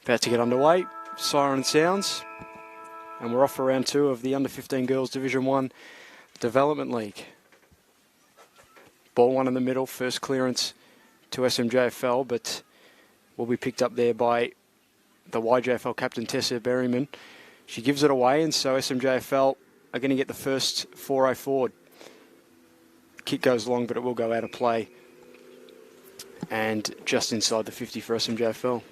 About to get underway. Siren sounds. And we're off for round 2 of the Under-15 Girls Division 1 Development League. Ball 1 in the middle. First clearance to SMJFL, but will be picked up there by the YJFL captain, Tessa Berryman. She gives it away, and so SMJFL are going to get the first 4-0 forward. Kick goes long, but it will go out of play. And just inside the 50 for SMJFL.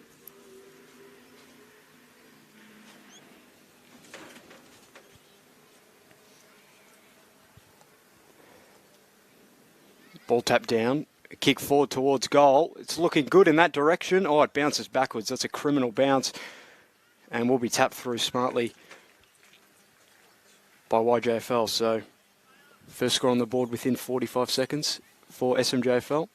Ball tapped down, a kick forward towards goal. It's looking good in that direction. Oh, it bounces backwards. That's a criminal bounce. And will be tapped through smartly by YJFL. So, first score on the board within 45 seconds for SMJFL.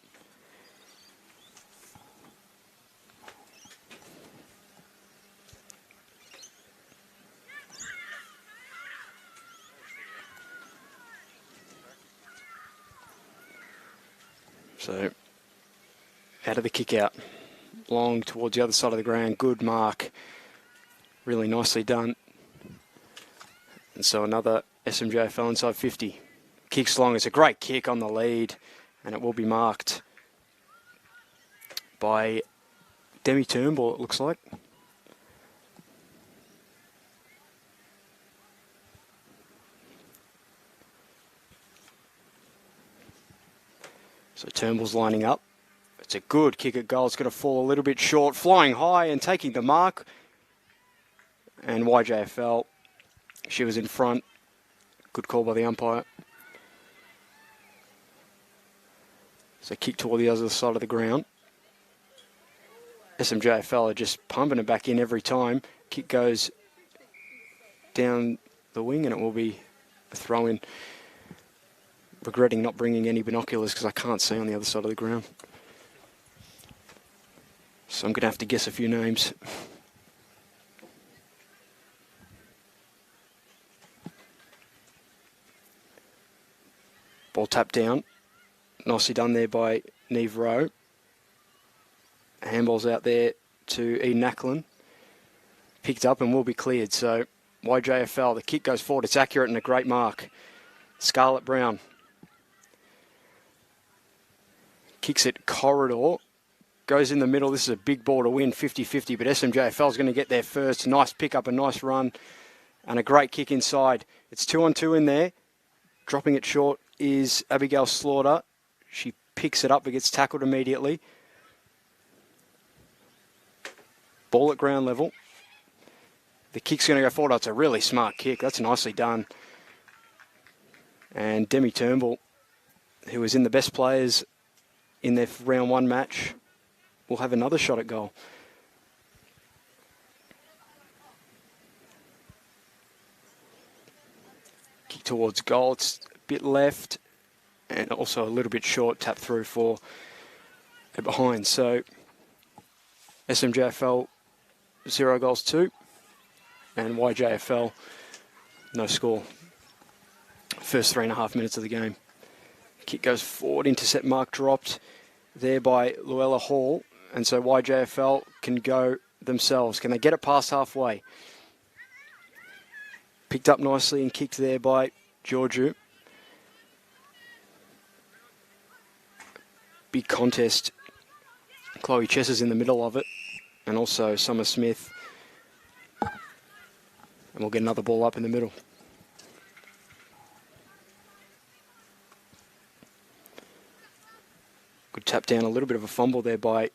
So, out of the kick out, long towards the other side of the ground, good mark, really nicely done. And so another SMJFL inside 50. Kicks long, it's a great kick on the lead, and it will be marked by Demi Turnbull, it looks like. So Turnbull's lining up. It's a good kick at goal. It's going to fall a little bit short. Flying high and taking the mark. And YJFL, she was in front. Good call by the umpire. So kick toward the other side of the ground. SMJFL are just pumping it back in every time. Kick goes down the wing and it will be a throw-in. Regretting not bringing any binoculars because I can't see on the other side of the ground. So I'm going to have to guess a few names. Ball tapped down. Nicely done there by Neve Rowe. Handball's out there to Eden Ackland. Picked up and will be cleared. So YJFL, the kick goes forward. It's accurate and a great mark. Scarlett Brown. Kicks it corridor, goes in the middle. This is a big ball to win, 50-50, but SMJFL is going to get there first. Nice pick up, a nice run, and a great kick inside. It's 2-on-2 in there. Dropping it short is Abigail Slaughter. She picks it up but gets tackled immediately. Ball at ground level. The kick's going to go forward. Oh, it's a really smart kick. That's nicely done. And Demi Turnbull, who was in the best players in their round 1 match, will have another shot at goal. Kick towards goal. It's a bit left and also a little bit short. Tap through for behind. So SMJFL 0 goals 2 and YJFL no score. First 3.5 minutes of the game. Kick goes forward, intercept mark dropped there by Luella Hall, and so YJFL can go themselves. Can they get it past halfway? Picked up nicely and kicked there by Georgiou. Big contest. Chloe Chess is in the middle of it, and also Summer Smith. And we'll get another ball up in the middle. Good tap down, a little bit of a fumble there by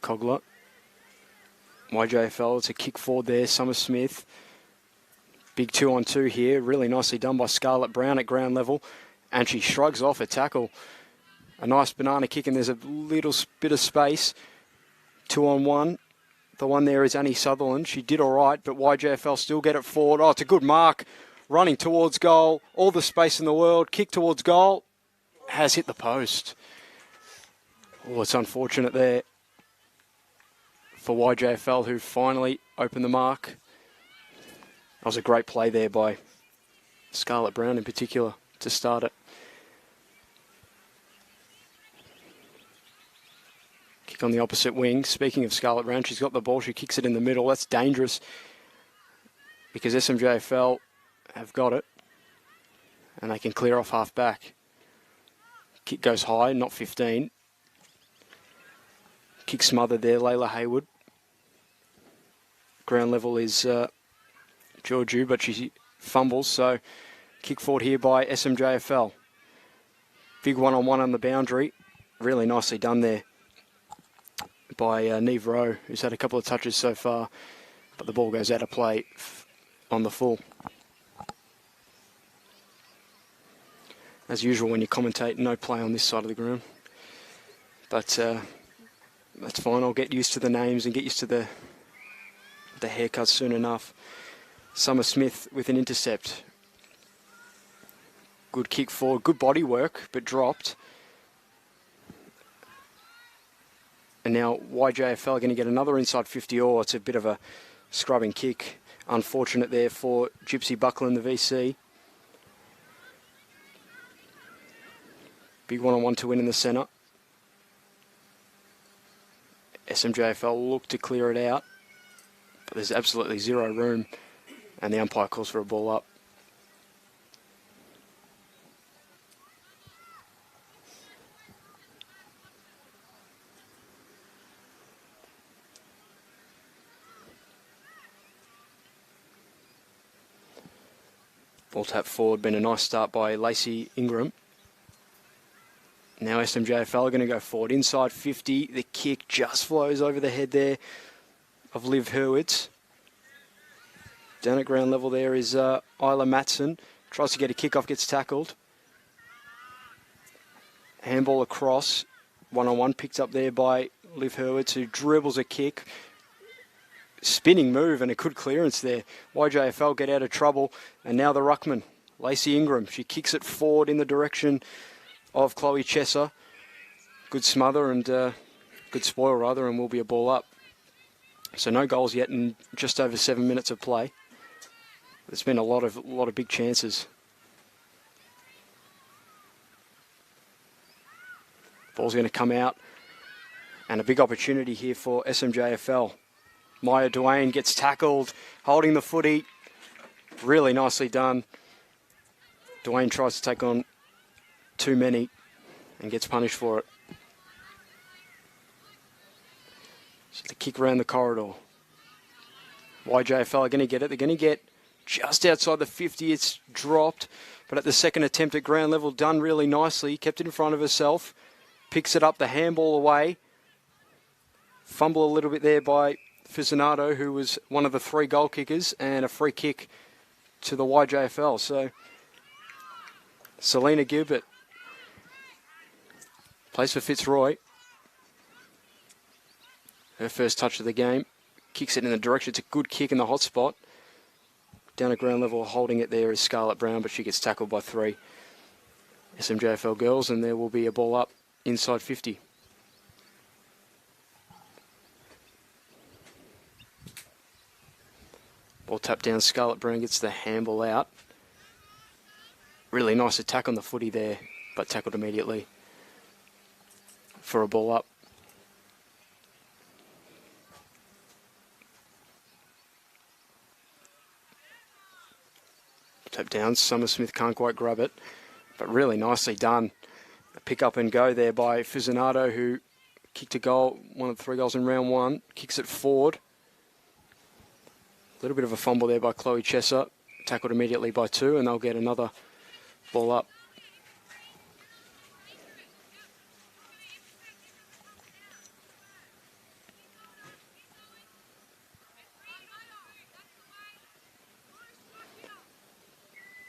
Cogler. YJFL, it's a kick forward there, Summer Smith. Big 2-on-2 here, really nicely done by Scarlett Brown at ground level. And she shrugs off a tackle. A nice banana kick, and there's a little bit of space. 2-on-1. The one there is Annie Sutherland. She did all right, but YJFL still get it forward. Oh, it's a good mark. Running towards goal. All the space in the world. Kick towards goal. Has hit the post. Oh, it's unfortunate there for YJFL, who finally opened the mark. That was a great play there by Scarlett Brown in particular to start it. Kick on the opposite wing. Speaking of Scarlet Brown, she's got the ball. She kicks it in the middle. That's dangerous because SMJFL have got it and they can clear off half back. Kick goes high, not 15. Kick smothered there, Layla Hayward. Ground level is Georgiou, but she fumbles, so kick forward here by SMJFL. Big one-on-one on the boundary. Really nicely done there by Neve Rowe, who's had a couple of touches so far, but the ball goes out of play on the full. As usual, when you commentate, no play on this side of the ground. But that's fine. I'll get used to the names and get used to the haircuts soon enough. Summer Smith with an intercept. Good kick forward, good body work, but dropped. And now YJFL are going to get another inside 50 or it's a bit of a scrubbing kick. Unfortunate there for Gypsy Buckland, the VC. Big one-on-one to win in the centre. SMJFL look to clear it out, but there's absolutely zero room, and the umpire calls for a ball up. Ball tap forward, been a nice start by Lacey Ingram. Now SMJFL are going to go forward. Inside 50, the kick just flows over the head there of Liv Hurwitz. Down at ground level there is Isla Matson. Tries to get a kick off, gets tackled. Handball across. One-on-one picked up there by Liv Hurwitz, who dribbles a kick. Spinning move and a good clearance there. YJFL get out of trouble. And now the ruckman, Lacey Ingram. She kicks it forward in the direction of Chloe Chesser. Good smother and good spoil rather, and will be a ball up. So no goals yet in just over 7 minutes of play. There's been a lot of big chances. Ball's going to come out, and a big opportunity here for SMJFL. Maya Duane gets tackled, holding the footy. Really nicely done. Duane tries to take on too many and gets punished for it. So the kick around the corridor. YJFL are going to get it. They're going to get just outside the 50. It's dropped, but at the second attempt at ground level, done really nicely. Kept it in front of herself. Picks it up, the handball away. Fumble a little bit there by Fizonato, who was one of the 3 goal kickers, and a free kick to the YJFL. So Selena Gilbert plays for Fitzroy. Her first touch of the game. Kicks it in the direction. It's a good kick in the hot spot. Down at ground level, holding it there is Scarlett Brown, but she gets tackled by 3 SMJFL girls, and there will be a ball up inside 50. Ball tapped down. Scarlett Brown gets the handball out. Really nice attack on the footy there, but tackled immediately for a ball up. Tap down. Summer Smith can't quite grab it, but really nicely done. A pick up and go there by Fizonato, who kicked a goal, one of the 3 goals in round 1. Kicks it forward. A little bit of a fumble there by Chloe Chesser. Tackled immediately by 2, and they'll get another ball up.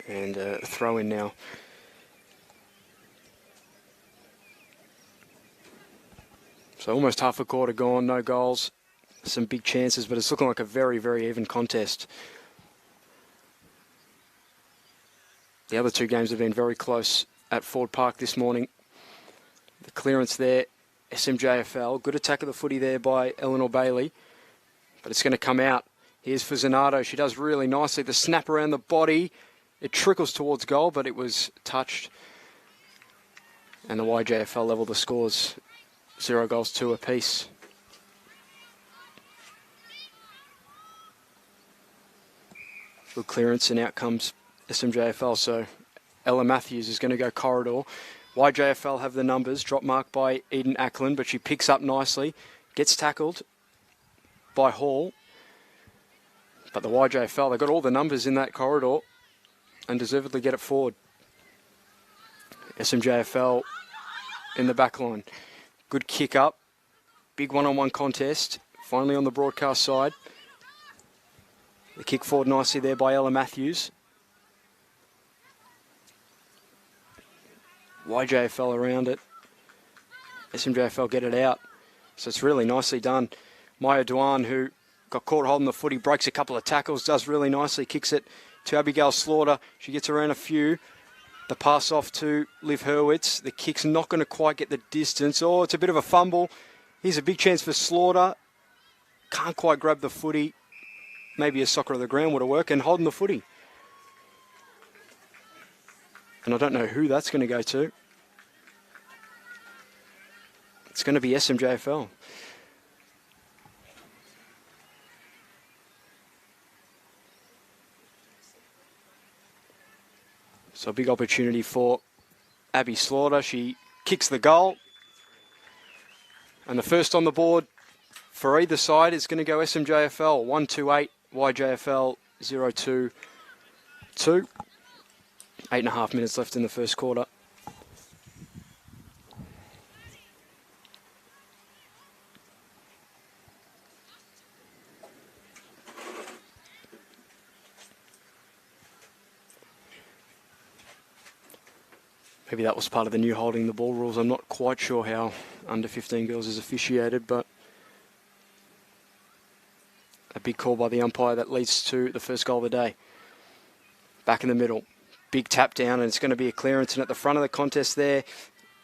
And throw in now. So almost half a quarter gone, no goals. Some big chances, but it's looking like a very, very even contest. The other 2 games have been very close at Ford Park this morning. The clearance there, SMJFL. Good attack of the footy there by Eleanor Bailey, but it's going to come out. Here's Fizonato. She does really nicely. The snap around the body. It trickles towards goal, but it was touched. And the YJFL level the scores. 0 goals, 2 apiece. Good clearance, and out comes SMJFL. So Ella Matthews is going to go corridor. YJFL have the numbers. Drop mark by Eden Ackland, but she picks up nicely. Gets tackled by Hall. But the YJFL, they've got all the numbers in that corridor and deservedly get it forward. SMJFL in the back line. Good kick up. Big one-on-one contest. Finally on the broadcast side. The kick forward nicely there by Ella Matthews. YJFL around it. SMJFL get it out. So it's really nicely done. Maya Duan, who got caught holding the footy, breaks a couple of tackles, does really nicely, kicks it to Abigail Slaughter. She gets around a few. The pass off to Liv Hurwitz. The kick's not going to quite get the distance. Oh, it's a bit of a fumble. Here's a big chance for Slaughter. Can't quite grab the footy. Maybe a soccer of the ground would have worked, and holding the footy. And I don't know who that's going to go to. It's going to be SMJFL. So a big opportunity for Abby Slaughter. She kicks the goal. And the first on the board for either side is going to go SMJFL 1-2-8, YJFL 0-2-2. 8.5 minutes left in the first quarter. Maybe that was part of the new holding the ball rules. I'm not quite sure how under 15 girls is officiated, but a big call by the umpire that leads to the first goal of the day. Back in the middle. Big tap down, and it's going to be a clearance. And at the front of the contest there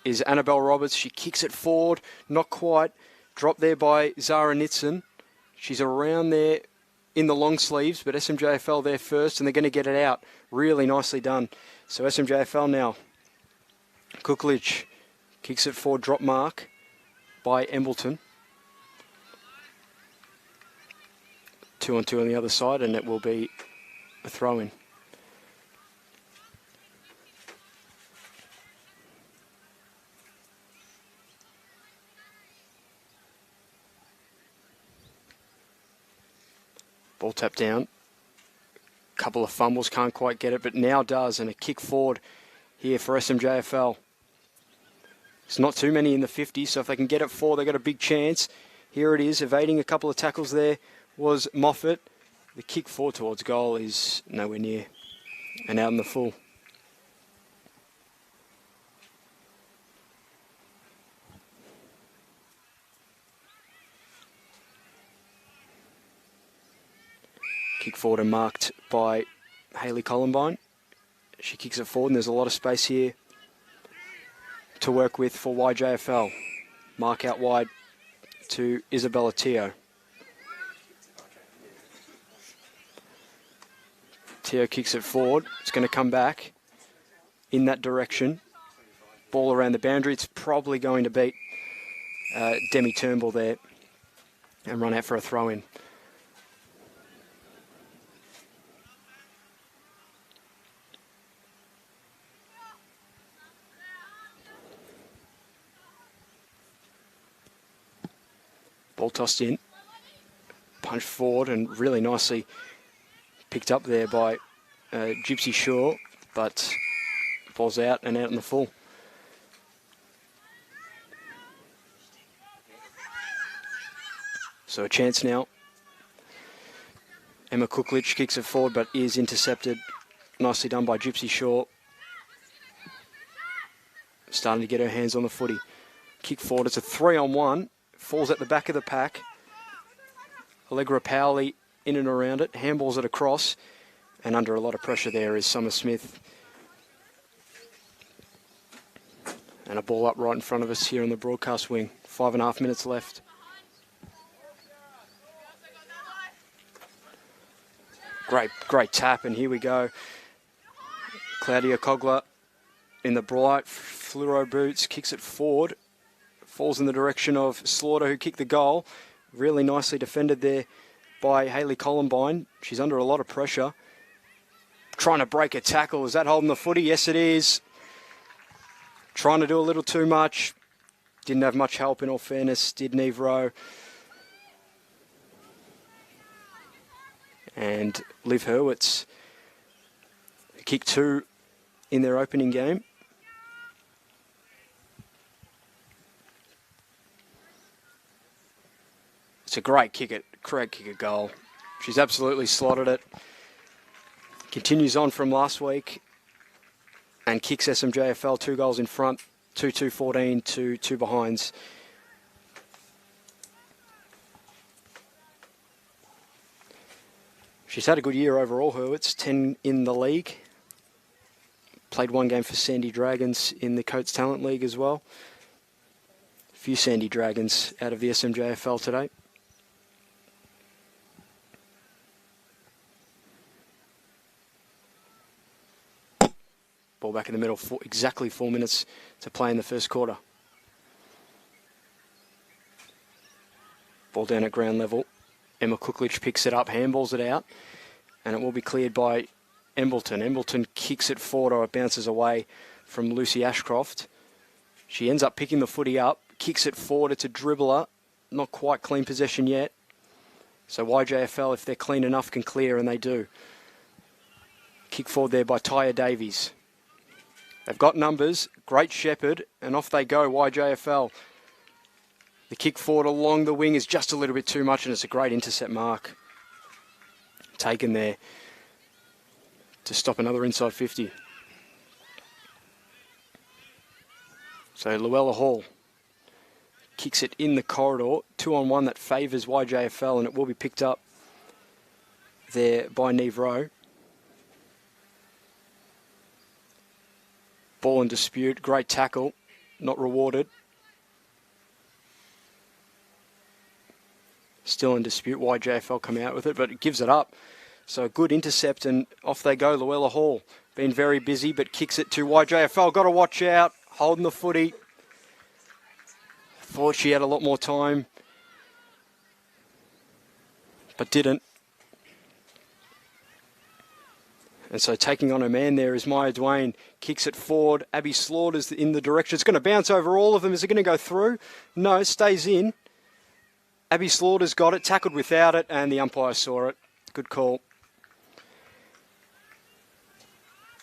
is Annabelle Roberts. She kicks it forward. Not quite. Dropped there by Zara Nitson. She's around there in the long sleeves, but SMJFL there first, and they're going to get it out. Really nicely done. So SMJFL now. Cookledge kicks it forward, drop mark by Embleton. 2-on-2 on the other side, and it will be a throw-in. Ball tapped down. Couple of fumbles, can't quite get it, but now does, and a kick forward here for SMJFL. It's not too many in the 50, so if they can get it forward, they've got a big chance. Here it is, evading a couple of tackles there was Moffat. The kick forward towards goal is nowhere near, and out in the full. Kick forward and marked by Hayley Columbine. She kicks it forward, and there's a lot of space here to work with for YJFL. Mark out wide to Isabella Teo. Teo kicks it forward. It's going to come back in that direction. Ball around the boundary. It's probably going to beat Demi Turnbull there and run out for a throw-in. Ball tossed in, punched forward, and really nicely picked up there by Gypsy Shaw, but ball's out and out in the full. So a chance now. Emma Cookledge kicks it forward, but is intercepted. Nicely done by Gypsy Shaw. Starting to get her hands on the footy. Kick forward, it's a 3-on-1. Falls at the back of the pack. Allegra Powley in and around it. Handballs it across. And under a lot of pressure there is Summer Smith. And a ball up right in front of us here in the broadcast wing. 5.5 minutes left. Great tap, and here we go. Claudia Cogler in the bright fluoro boots, kicks it forward Falls in the direction of Slaughter, who kicked the goal. Really nicely defended there by Hayley Columbine. She's under a lot of pressure. Trying to break a tackle. Is that holding the footy? Yes, it is. Trying to do a little too much. Didn't have much help, in all fairness, did Neve Rowe. And Liv Hurwitz, kick 2 in their opening game. It's a great kick at goal. She's absolutely slotted it. Continues on from last week and kicks SMJFL 2 goals in front, 2-2-14 to 2 behinds. She's had a good year overall, Hurwitz, 10 in the league. Played 1 game for Sandy Dragons in the Coates Talent League as well. A few Sandy Dragons out of the SMJFL today. Ball back in the middle, exactly 4 minutes to play in the first quarter. Ball down at ground level. Emma Cooklich picks it up, handballs it out, and it will be cleared by Embleton. Embleton kicks it forward, or it bounces away from Lucy Ashcroft. She ends up picking the footy up, kicks it forward. It's a dribbler, not quite clean possession yet. So YJFL, if they're clean enough, can clear, and they do. Kick forward there by Tyre Davies. They've got numbers, Great Shepherd, and off they go, YJFL. The kick forward along the wing is just a little bit too much, and it's a great intercept mark taken there to stop another inside 50. So Luella Hall kicks it in the corridor, 2-on-1 that favours YJFL, and it will be picked up there by Neve Rowe. Ball in dispute, great tackle, not rewarded. Still in dispute, YJFL come out with it, but it gives it up. So a good intercept, and off they go. Luella Hall, been very busy, but kicks it to YJFL. Got to watch out, holding the footy. Thought she had a lot more time, but didn't. And so taking on her man there is Maya Dwayne. Kicks it forward. Abby Slaughter's in the direction. It's going to bounce over all of them. Is it going to go through? No, it stays in. Abby Slaughter's got it, tackled without it, and the umpire saw it. Good call.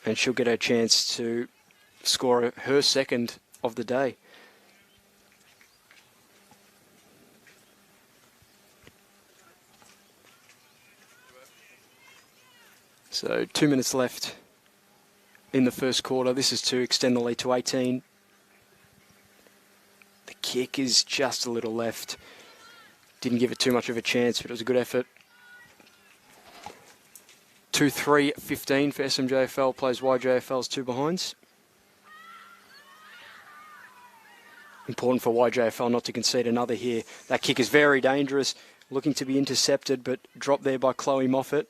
And she'll get her chance to score her second of the day. So 2 minutes left in the first quarter. This is to extend the lead to 18. The kick is just a little left. Didn't give it too much of a chance, but it was a good effort. 2-3-15 for SMJFL, plays YJFL's 2 behinds. Important for YJFL not to concede another here. That kick is very dangerous, looking to be intercepted, but dropped there by Chloe Moffat.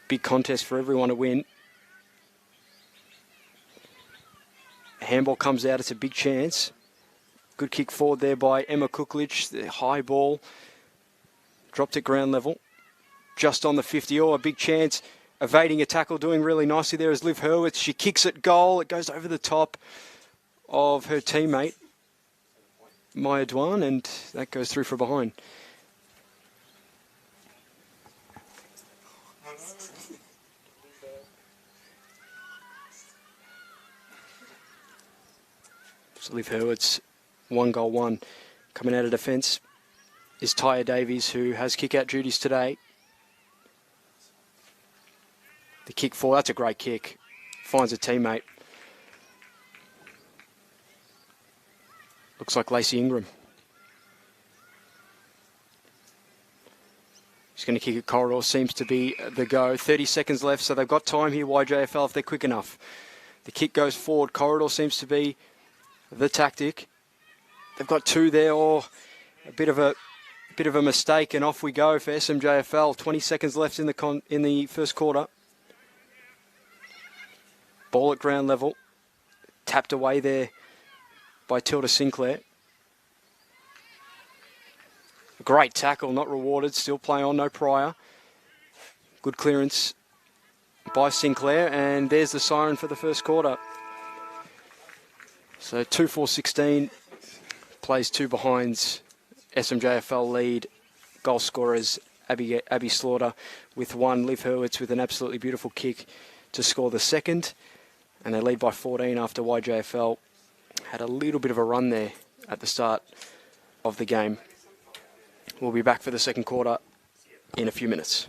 Big contest for everyone to win. Handball comes out, it's a big chance. Good kick forward there by Emma Cooklich. The high ball dropped at ground level. Just on the 50. Oh, a big chance. Evading a tackle, doing really nicely there is Liv Hurwitz. She kicks it goal. It goes over the top of her teammate, Maya Dwan, and that goes through for behind. So Liv Hurwitz, 1-1. Coming out of defence is Tyre Davies, who has kick-out duties today. The kick forward, that's a great kick. Finds a teammate. Looks like Lacey Ingram. She's going to kick it corridor, seems to be the go. 30 seconds left, so they've got time here, YJFL, if they're quick enough. The kick goes forward, corridor seems to be the tactic. They've got 2 there, or a bit of a mistake, and off we go for SMJFL. 20 seconds left in the first quarter. Ball at ground level, tapped away there by Tilda Sinclair. A great tackle, not rewarded, still play on, no prior. Good clearance by Sinclair, and there's the siren for the first quarter. So 2-4-16, plays two behinds. SMJFL lead, goal scorers Abby Slaughter with one, Liv Hurwitz with an absolutely beautiful kick to score the second, and they lead by 14 after YJFL had a little bit of a run there at the start of the game. We'll be back for the second quarter in a few minutes.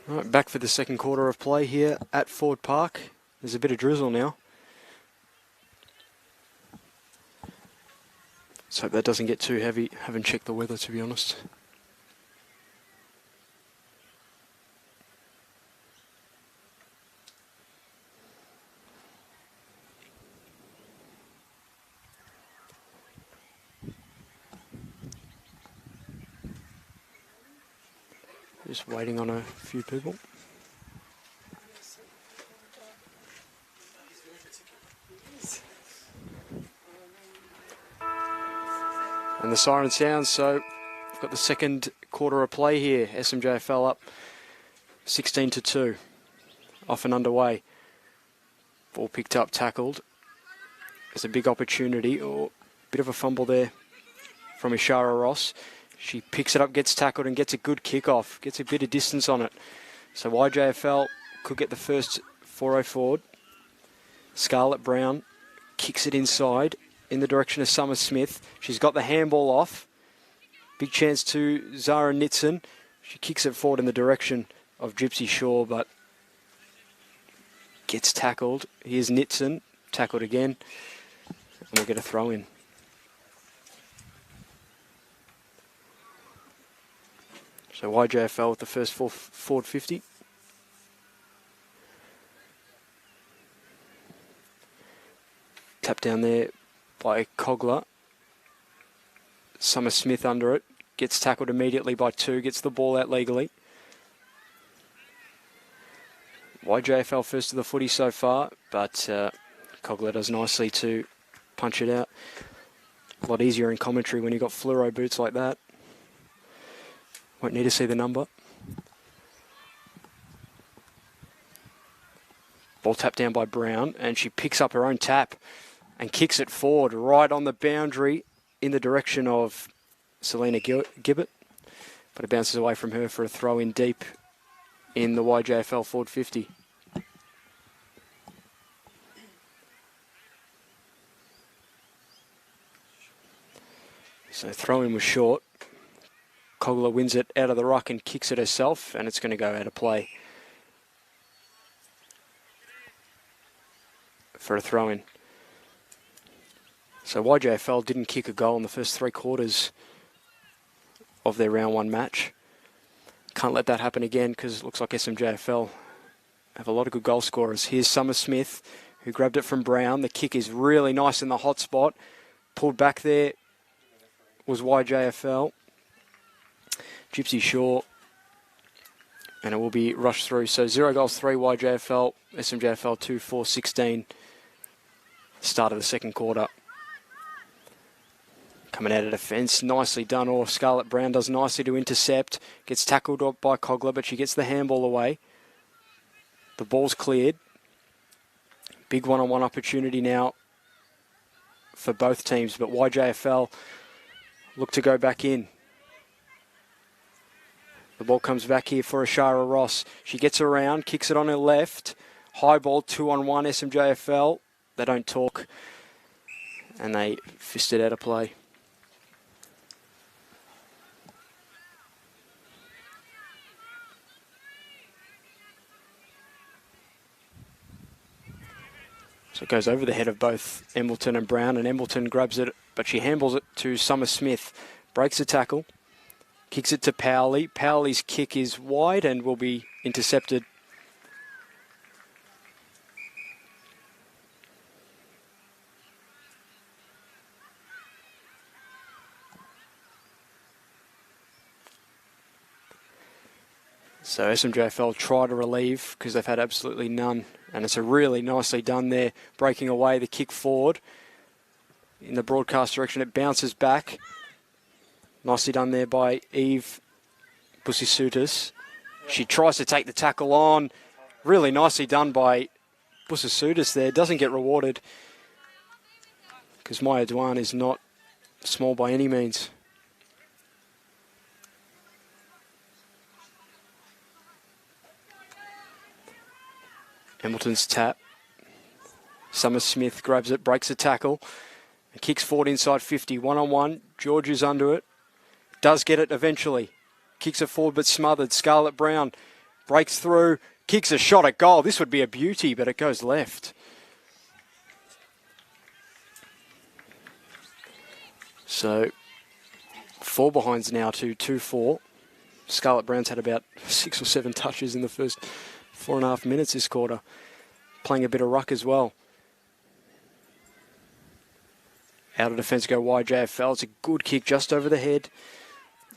Right, back for the second quarter of play here at Ford Park. There's a bit of drizzle now. Let's hope that doesn't get too heavy. Haven't checked the weather, to be honest. Just waiting on a few people. And the siren sounds, so we've got the second quarter of play here. SMJFL up 16-2. Off and underway. Ball picked up, tackled. There's a big opportunity, or bit of a fumble there from Ishara Ross. She picks it up, gets tackled, and gets a good kick-off. Gets a bit of distance on it. So YJFL could get the first 4-0 forward. Scarlett Brown kicks it inside in the direction of Summer Smith. She's got the handball off. Big chance to Zara Nitson. She kicks it forward in the direction of Gypsy Shaw, but gets tackled. Here's Nitson, tackled again, and we'll get a throw in. So YJFL with the first forward 50. Tap down there by Cogler. Summer Smith under it. Gets tackled immediately by 2. Gets the ball out legally. YJFL first to the footy so far, but Cogler does nicely to punch it out. A lot easier in commentary when you've got fluoro boots like that. Won't need to see the number. Ball tapped down by Brown, and she picks up her own tap and kicks it forward right on the boundary in the direction of Selena Gibbett. But it bounces away from her for a throw in deep in the YJFL forward 50. So throw in was short. Cogler wins it out of the ruck and kicks it herself, and it's going to go out of play for a throw-in. So YJFL didn't kick a goal in the first 3 quarters of their round 1 match. Can't let that happen again because it looks like SMJFL have a lot of good goal scorers. Here's Summer Smith, who grabbed it from Brown. The kick is really nice in the hot spot. Pulled back there was YJFL. Gypsy Shaw, and it will be rushed through. So 0 goals, 3 YJFL, SMJFL 2, 4, 16. Start of the second quarter. Coming out of defence, nicely done. Or Scarlett Brown does nicely to intercept. Gets tackled by Cogler, but she gets the handball away. The ball's cleared. Big one-on-one opportunity now for both teams, but YJFL look to go back in. The ball comes back here for Ashara Ross. She gets around, kicks it on her left. High ball, 2-on-1 SMJFL. They don't talk, and they fist it out of play. So it goes over the head of both Embleton and Brown, and Embleton grabs it, but she handballs it to Summer Smith. Breaks the tackle. Kicks it to Powley. Powley's kick is wide and will be intercepted. So SMJFL try to relieve because they've had absolutely none. And it's a really nicely done there, breaking away the kick forward. In the broadcast direction, it bounces back. Nicely done there by Eve Busisutis. She tries to take the tackle on. Really nicely done by Busisutis there. Doesn't get rewarded because Maya Duan is not small by any means. Hamilton's tap. Summer Smith grabs it, breaks the tackle, and kicks forward inside 50. 1-on-1. George is under it. Does get it eventually. Kicks it forward but smothered. Scarlett Brown breaks through, kicks a shot at goal. This would be a beauty, but it goes left. So 4 behinds now to 2-4. Scarlet Brown's had about 6 or 7 touches in the first 4.5 minutes this quarter. Playing a bit of ruck as well. Out of defence go YJFL. It's a good kick just over the head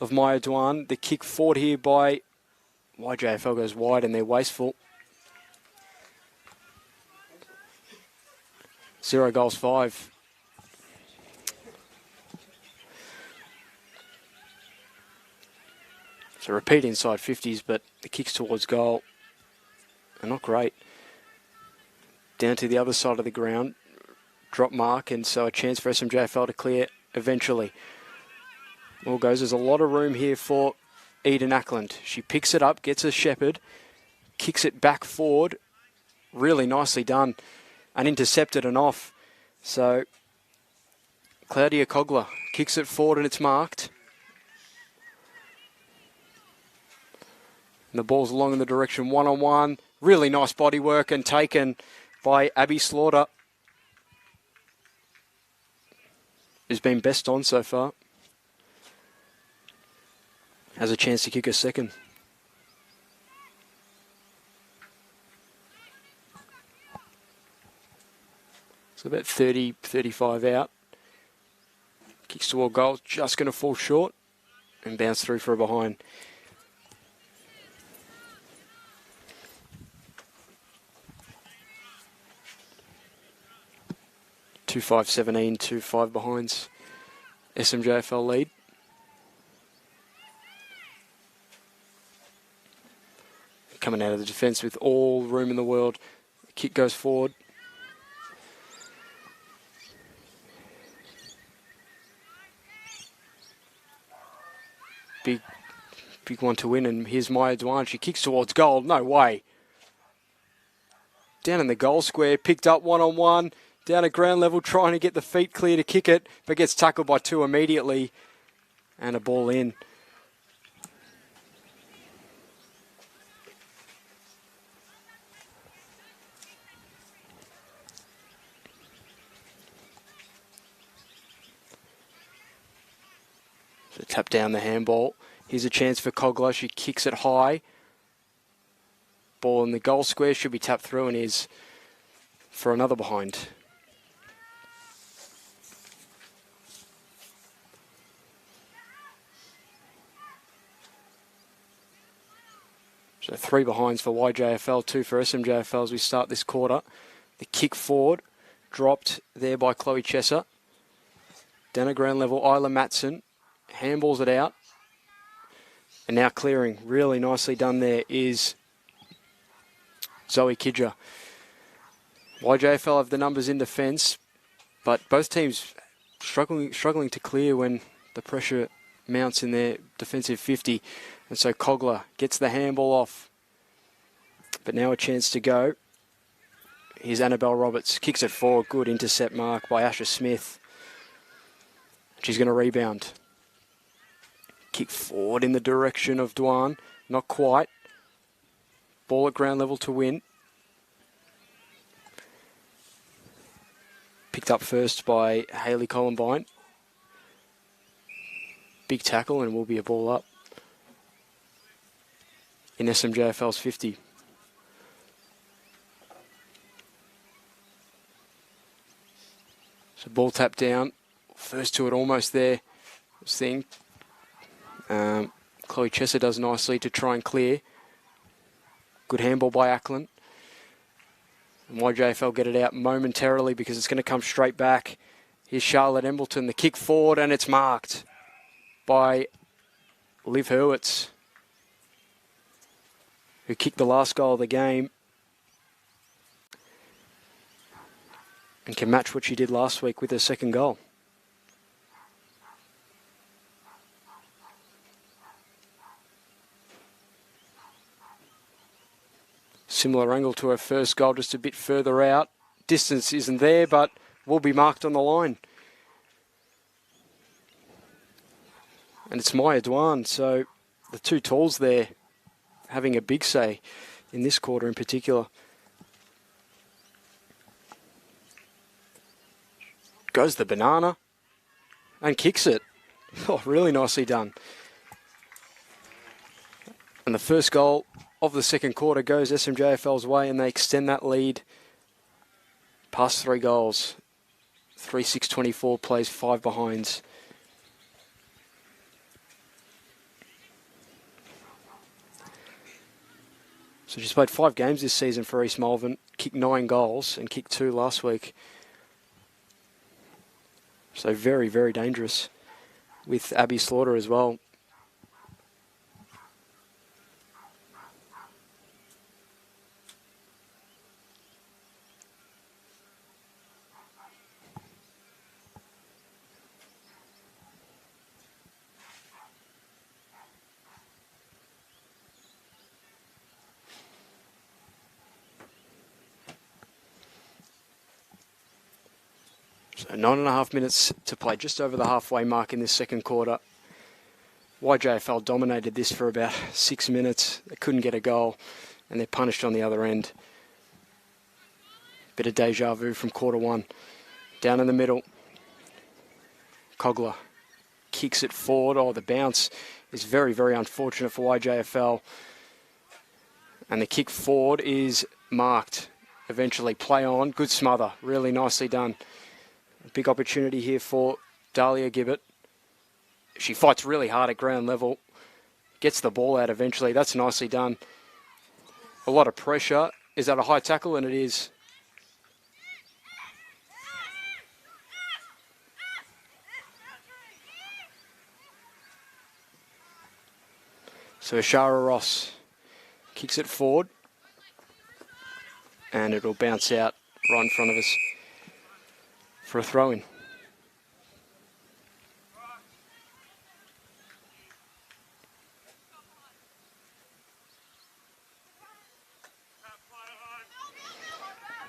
of Maya Dwan. The kick forward here by YJFL goes wide and they're wasteful. 0 goals, 5. So repeat inside 50s, but the kicks towards goal are not great. Down to the other side of the ground. Drop mark, and so a chance for SMJFL to clear eventually. All goes. There's a lot of room here for Eden Ackland. She picks it up, gets a shepherd, kicks it back forward. Really nicely done. And intercepted and off. So Claudia Cogler kicks it forward and it's marked. And the ball's along in the direction 1-on-1. Really nice body work and taken by Abby Slaughter. Who's been best on so far. Has a chance to kick a second. So about 30, 35 out. Kicks toward goal, just going to fall short and bounce through for a behind. Two 5-17, 2-5 behinds. SMJFL lead. Coming out of the defence with all room in the world. The kick goes forward. Big one to win, and here's Maya Dwan. She kicks towards goal. No way. Down in the goal square, picked up 1-on-1. Down at ground level, trying to get the feet clear to kick it, but gets tackled by 2 immediately. And a ball in. So tap down the handball. Here's a chance for Cogler. She kicks it high. Ball in the goal square, should be tapped through and is for another behind. So 3 behinds for YJFL, 2 for SMJFL as we start this quarter. The kick forward, dropped there by Chloe Chesser. Down at ground level, Isla Matson handballs it out. And now clearing, really nicely done there, is Zoe Kidger. YJFL have the numbers in defence, but both teams struggling to clear when the pressure mounts in their defensive 50. And so Cogler gets the handball off. But now a chance to go. Here's Annabelle Roberts. Kicks it forward. Good intercept mark by Asher Smith. She's going to rebound. Kick forward in the direction of Dwan. Not quite. Ball at ground level to win. Picked up first by Hayley Columbine. Big tackle and will be a ball up in SMJFL's 50. So ball tapped down. First to it almost there. This thing. Chloe Chesser does nicely to try and clear. Good handball by Ackland. And YJFL get it out momentarily because it's going to come straight back. Here's Charlotte Embleton, the kick forward, and it's marked by Liv Hurwitz, who kicked the last goal of the game and can match what she did last week with her second goal. Similar angle to her first goal, just a bit further out. Distance isn't there, but will be marked on the line. And it's Maya Dwan, so the 2 talls there having a big say in this quarter in particular. Goes the banana and kicks it. Oh, really nicely done. And the first goal of the second quarter goes SMJFL's way, and they extend that lead past 3 goals. 3-6-24 plays 5 behinds. So she's played 5 games this season for East Malvern, kicked 9 goals and kicked 2 last week. So very, very dangerous with Abby Slaughter as well. So 9.5 minutes to play, just over the halfway mark in this second quarter. YJFL dominated this for about 6 minutes. They couldn't get a goal, and they're punished on the other end. Bit of deja vu from quarter 1. Down in the middle, Cogler kicks it forward. Oh, the bounce is very, very unfortunate for YJFL. And the kick forward is marked. Eventually play on. Good smother. Really nicely done. Big opportunity here for Dahlia Gibbett. She fights really hard at ground level. Gets the ball out eventually. That's nicely done. A lot of pressure. Is that a high tackle? And it is. So Ashara Ross kicks it forward. And it'll bounce out right in front of us for a throw-in.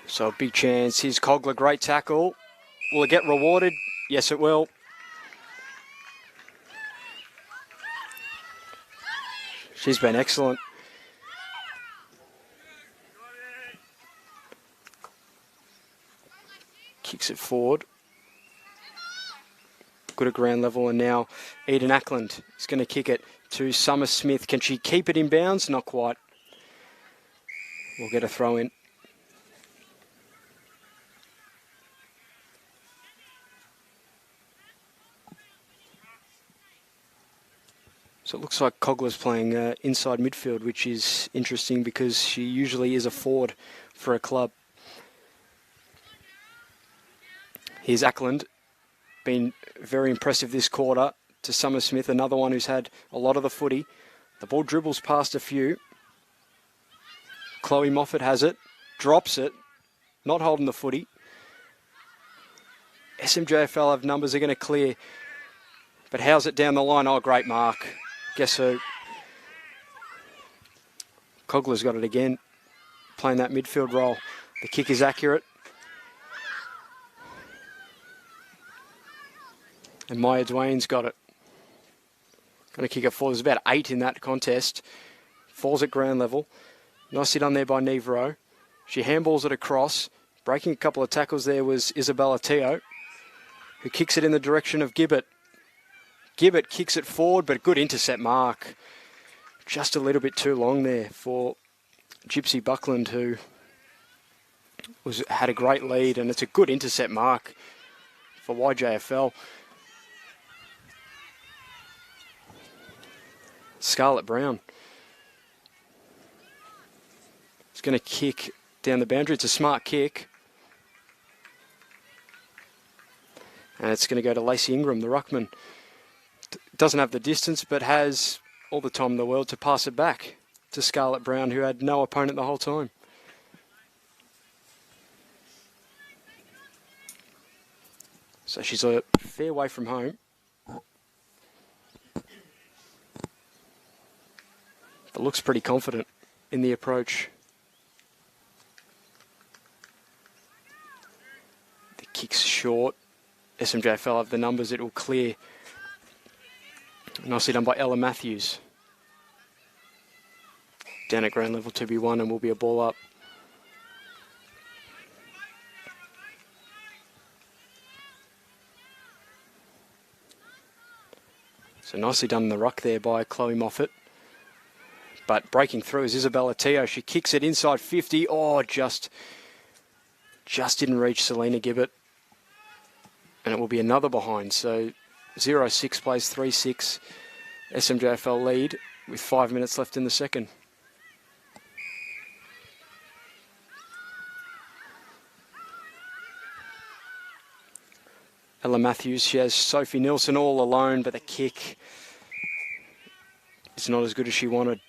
So a big chance. Here's Cogler, great tackle. Will it get rewarded? Yes, it will. She's been excellent. Kicks it forward. Good at ground level, and now Eden Ackland is going to kick it to Summer Smith. Can she keep it in bounds? Not quite. We'll get a throw in. So it looks like Cogler's playing inside midfield, which is interesting because she usually is a forward for a club. Here's Ackland, been very impressive this quarter to Summer Smith, another one who's had a lot of the footy. The ball dribbles past a few. Chloe Moffat has it, drops it, not holding the footy. SMJFL have numbers are going to clear, but how's it down the line? Oh, great mark. Guess who? Cogler's got it again, playing that midfield role. The kick is accurate. And Maya Dwayne's got it. Going to kick it forward. There's about 8 in that contest. Falls at ground level. Nicely done there by Nevro. She handballs it across. Breaking a couple of tackles there was Isabella Teo, who kicks it in the direction of Gibbett. Gibbett kicks it forward, but a good intercept mark. Just a little bit too long there for Gypsy Buckland, who had a great lead, and it's a good intercept mark for YJFL. Scarlett Brown is going to kick down the boundary. It's a smart kick. And it's going to go to Lacey Ingram, the ruckman. Doesn't have the distance, but has all the time in the world to pass it back to Scarlett Brown, who had no opponent the whole time. So she's a fair way from home. But looks pretty confident in the approach. The kick's short. SMJFL have the numbers, it will clear. Nicely done by Ella Matthews. Down at ground level 2B1 and will be a ball up. So nicely done in the ruck there by Chloe Moffat. But breaking through is Isabella Teo. She kicks it inside 50. Oh, just didn't reach Selena Gibbett. And it will be another behind. So 0-6 plays 3-6. SMJFL lead with 5 minutes left in the second. Ella Matthews, she has Sophie Nilsson all alone, but the kick is not as good as she wanted.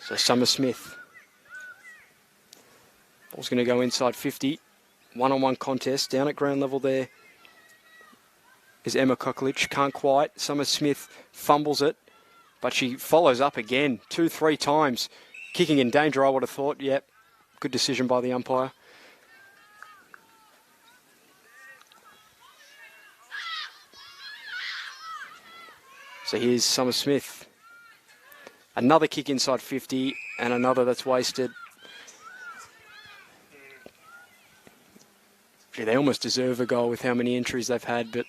So Summer Smith. Ball's going to go inside 50. One-on-one contest. Down at ground level there is Emma Koklich. Can't quite. Summer Smith fumbles it, but she follows up again 2-3 times. Kicking in danger, I would have thought. Yep. Good decision by the umpire. So here's Summer Smith. Another kick inside 50 and another that's wasted. Gee, they almost deserve a goal with how many entries they've had, but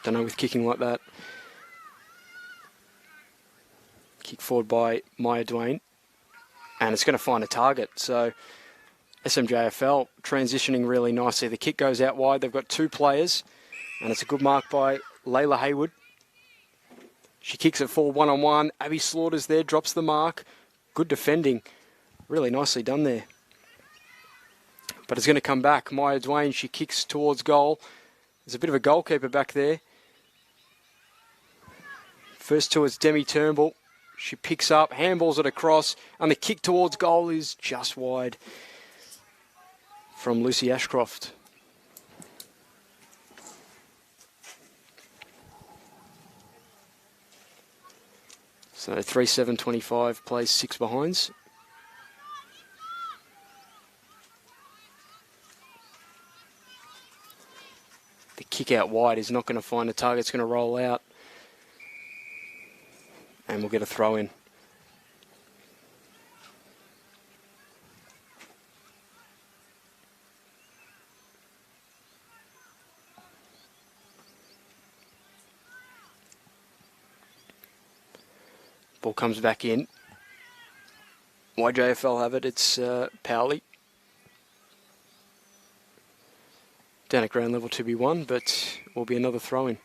don't know with kicking like that. Kick forward by Maya Dwayne. And it's going to find a target. So SMJFL transitioning really nicely. The kick goes out wide. They've got two players. And it's a good mark by Layla Haywood. She kicks it forward one-on-one. Abby Slaughter's there, drops the mark. Good defending. Really nicely done there. But it's going to come back. Maya Dwayne, she kicks towards goal. There's a bit of a goalkeeper back there. First to it's Demi Turnbull. She picks up, handballs it across, and the kick towards goal is just wide from Lucy Ashcroft. So 3-7-25 plays 6 behinds. The kick out wide is not going to find a target. It's going to roll out. And we'll get a throw in. Ball comes back in. YJFL have it. It's Powley. Down at ground level 2B1, but will be another throw in.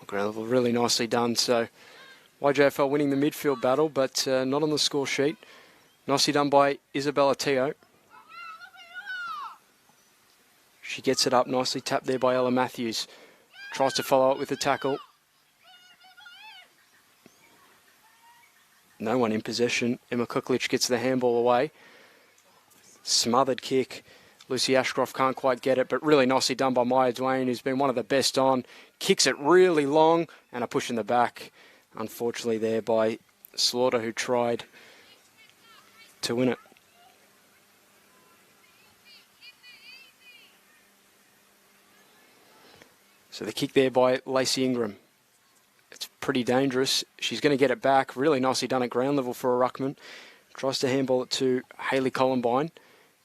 Ground level really nicely done. So YJFL winning the midfield battle, but not on the score sheet. Nicely done by Isabella Teo. She gets it up, nicely tapped there by Ella Matthews. Tries to follow up with a tackle. No one in possession. Emma Kuklich gets the handball away. Smothered kick. Lucy Ashcroft can't quite get it, but really nicely done by Maya Dwayne, who's been one of the best on. Kicks it really long, and a push in the back, unfortunately, there by Slaughter, who tried to win it. So the kick there by Lacey Ingram. It's pretty dangerous. She's going to get it back. Really nicely done at ground level for a ruckman. Tries to handball it to Hayley Columbine,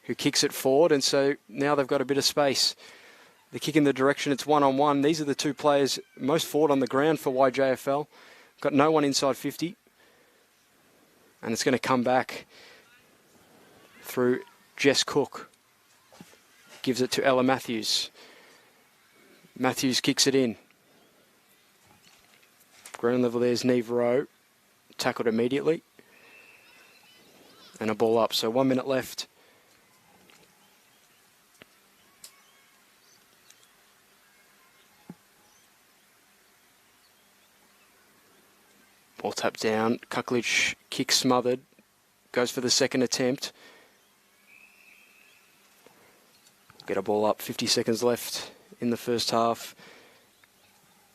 who kicks it forward, and so now they've got a bit of space. The kick in the direction, it's one-on-one. These are the two players most forward on the ground for YJFL. Got no one inside 50. And it's going to come back through Jess Cook. Gives it to Ella Matthews. Matthews kicks it in. Ground level there's Neve Rowe. Tackled immediately. And a ball up. So 1 minute left. Ball tapped down. Kuklich kick smothered. Goes for the second attempt. Get a ball up. 50 seconds left in the first half.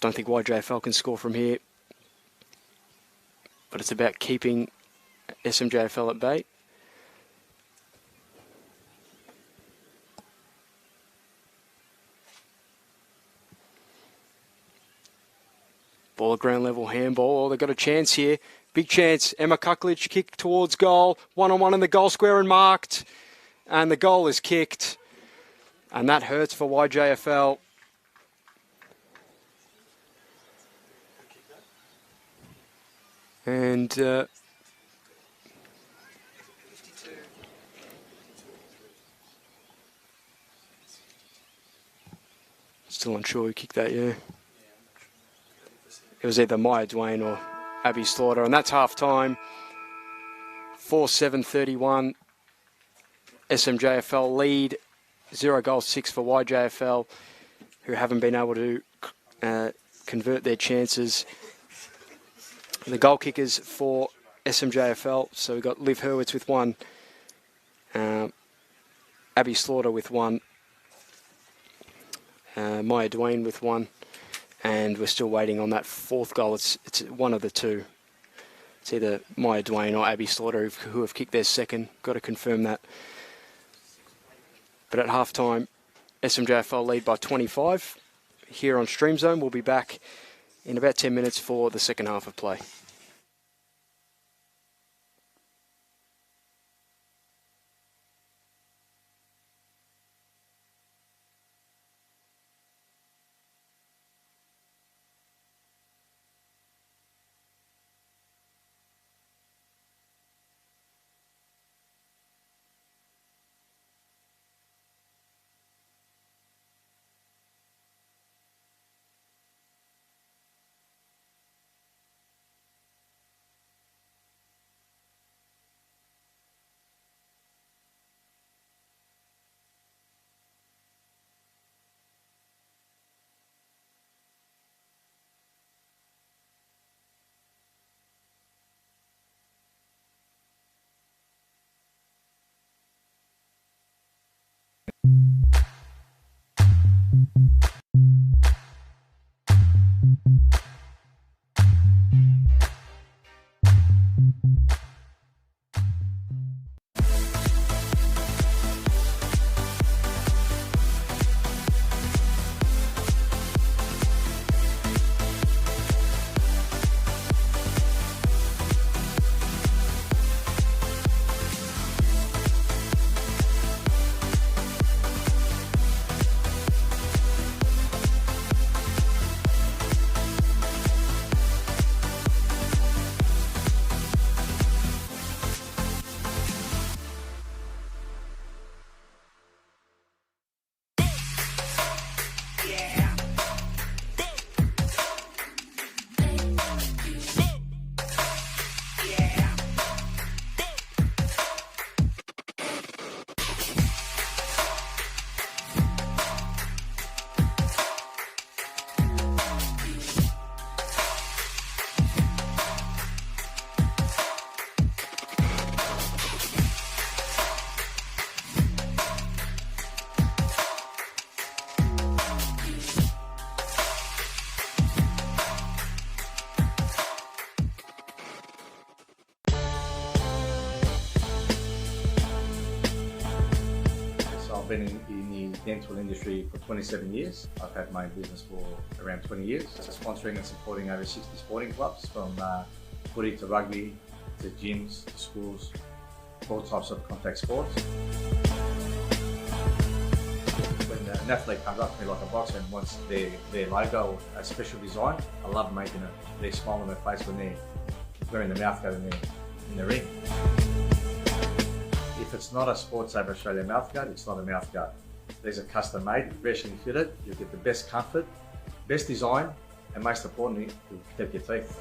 Don't think YJFL can score from here. But it's about keeping SMJFL at bait. Ball at ground level, handball. Oh, they've got a chance here. Big chance. Emma Kuklich kick towards goal. 1-on-1 in the goal square and marked. And the goal is kicked. And that hurts for YJFL. And still unsure who kicked that, yeah. It was either Maya Dwayne or Abby Slaughter, and that's half time. 4-7-31. SMJFL lead. 0 goals, 6 for YJFL, who haven't been able to convert their chances. The goal kickers for SMJFL, so we've got Liv Hurwitz with 1, Abby Slaughter with 1, Maya Dwayne with 1, and we're still waiting on that 4th goal. It's one of the two. It's either Maya Dwayne or Abby Slaughter who have kicked their second. Got to confirm that. But at half-time, SMJFL lead by 25. Here on Stream Zone, we'll be back in about 10 minutes for the second half of play. I've been in the dental industry for 27 years. I've had my own business for around 20 years. Sponsoring and supporting over 60 sporting clubs, from footy to rugby, to gyms, to schools, all types of contact sports. When an athlete comes up to me like a boxer and wants their logo, a special design, I love making it. They smile on their face when they're wearing the mouthguard in the ring. If it's not a Sports Saver Australia mouthguard, it's not a mouthguard. These are custom made, professionally fitted. You'll get the best comfort, best design, and most importantly, you'll protect your teeth.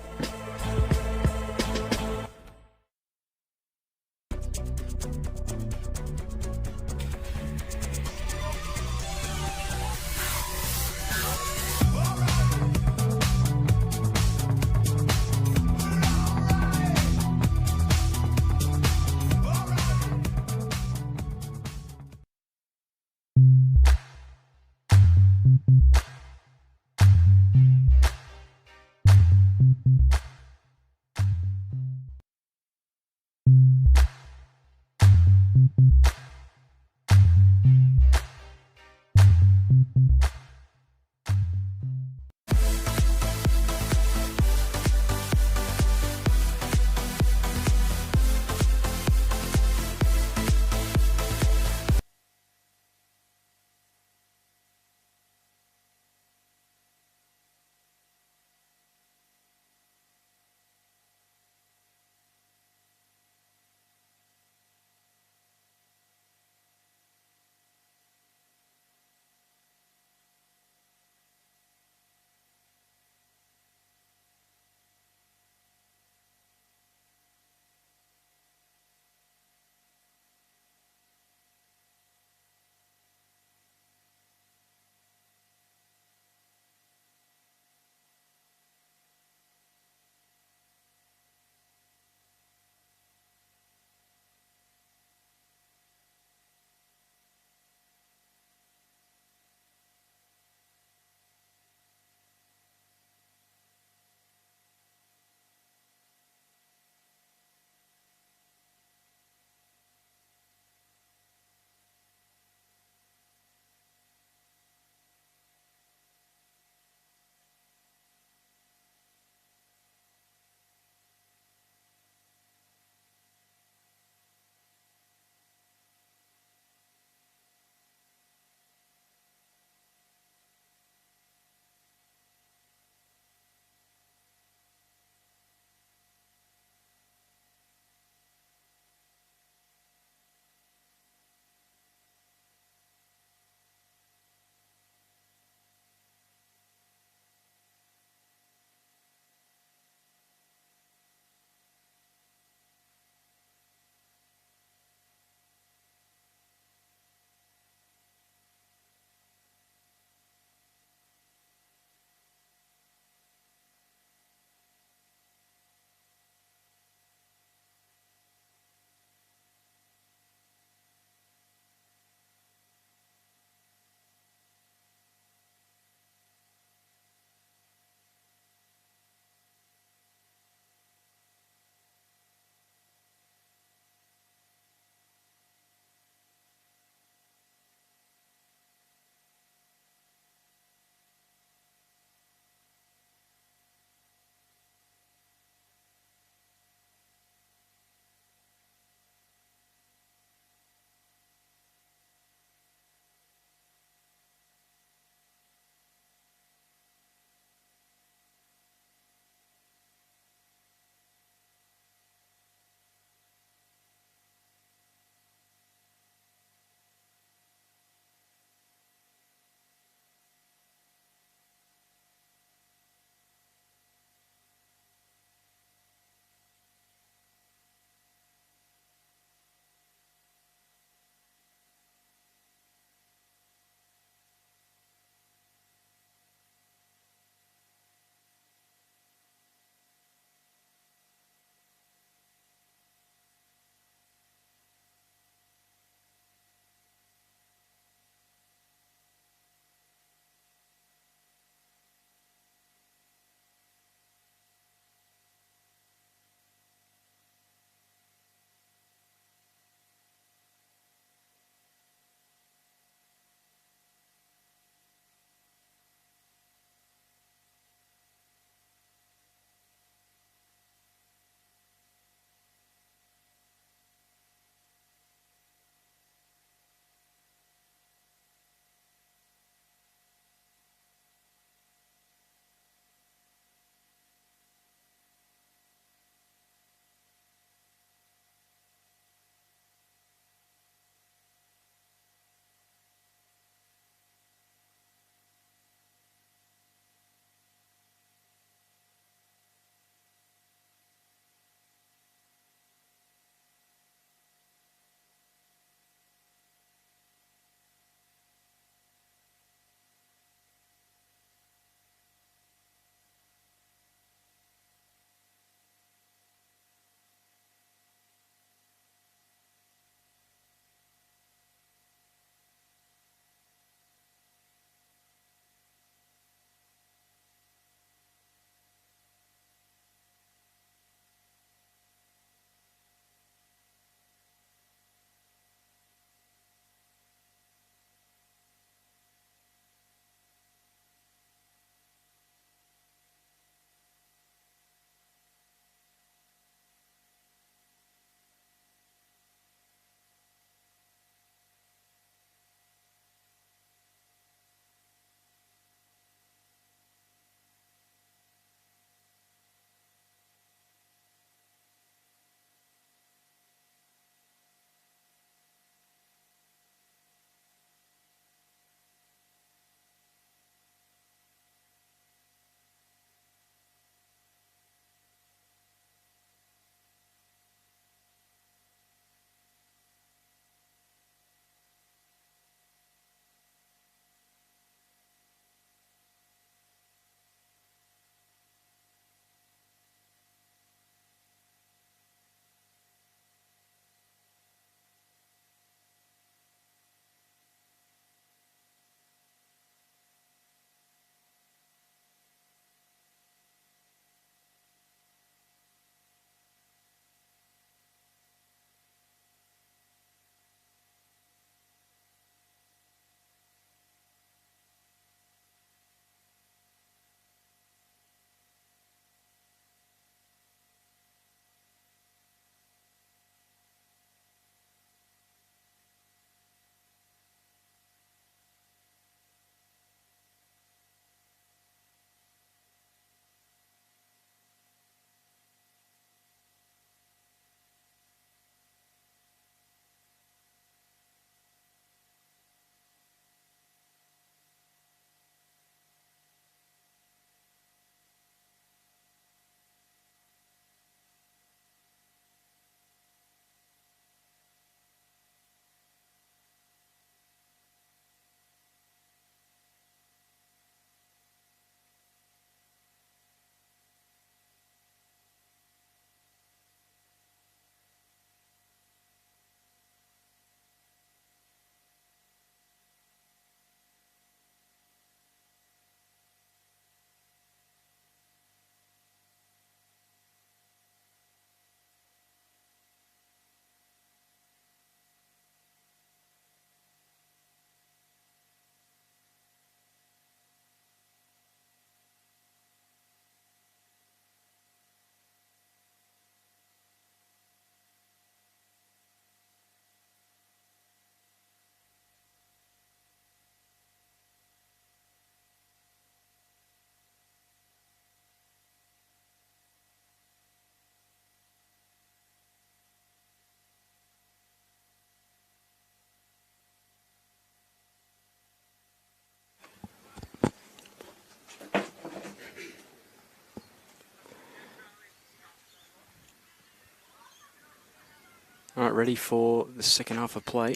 All right, ready for the second half of play.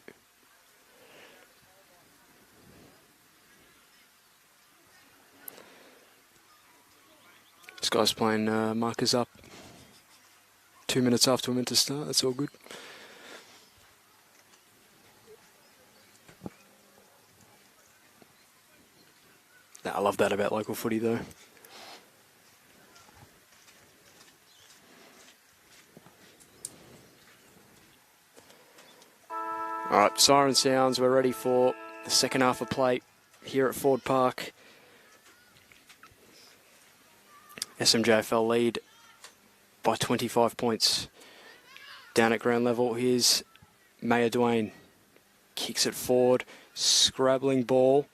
This guy's playing markers up 2 minutes after we're meant to start. That's all good. I love that about local footy, though. All right, siren sounds. We're ready for the second half of play here at Ford Park. SMJFL lead by 25 points. Down at ground level, here's Mayor Dwayne. Kicks it forward, scrabbling ball.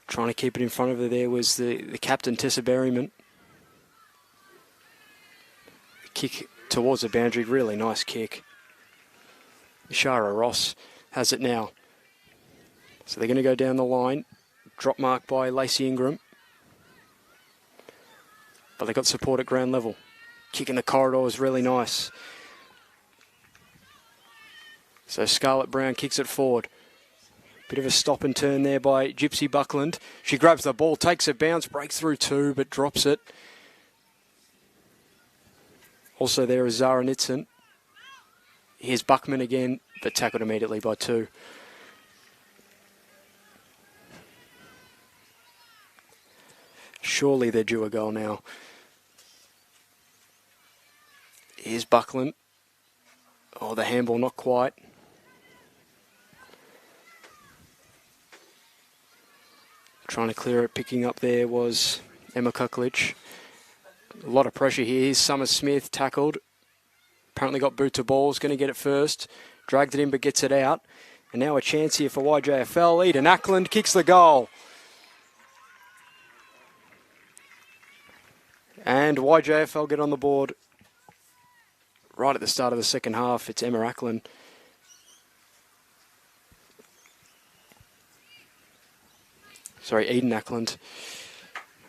Trying to keep it in front of her there was the captain, Tessa Berryman. Kick towards the boundary, really nice kick. Shara Ross has it now. So they're going to go down the line. Drop mark by Lacey Ingram. But they got support at ground level. Kick in the corridor is really nice. So Scarlett Brown kicks it forward. Bit of a stop and turn there by Gypsy Buckland. She grabs the ball, takes a bounce, breaks through two, but drops it. Also there is Zara Nitson. Here's Buckman again, but tackled immediately by two. Surely they're due a goal now. Here's Buckland. Oh, the handball not quite. Trying to clear it, picking up there was Emma Kuklich. A lot of pressure here. Here's Summer Smith, tackled. Apparently got boot to balls, going to get it first. Dragged it in but gets it out. And now a chance here for YJFL. Eden Ackland kicks the goal. And YJFL get on the board right at the start of the second half. It's Emma Ackland. Sorry, Eden Ackland.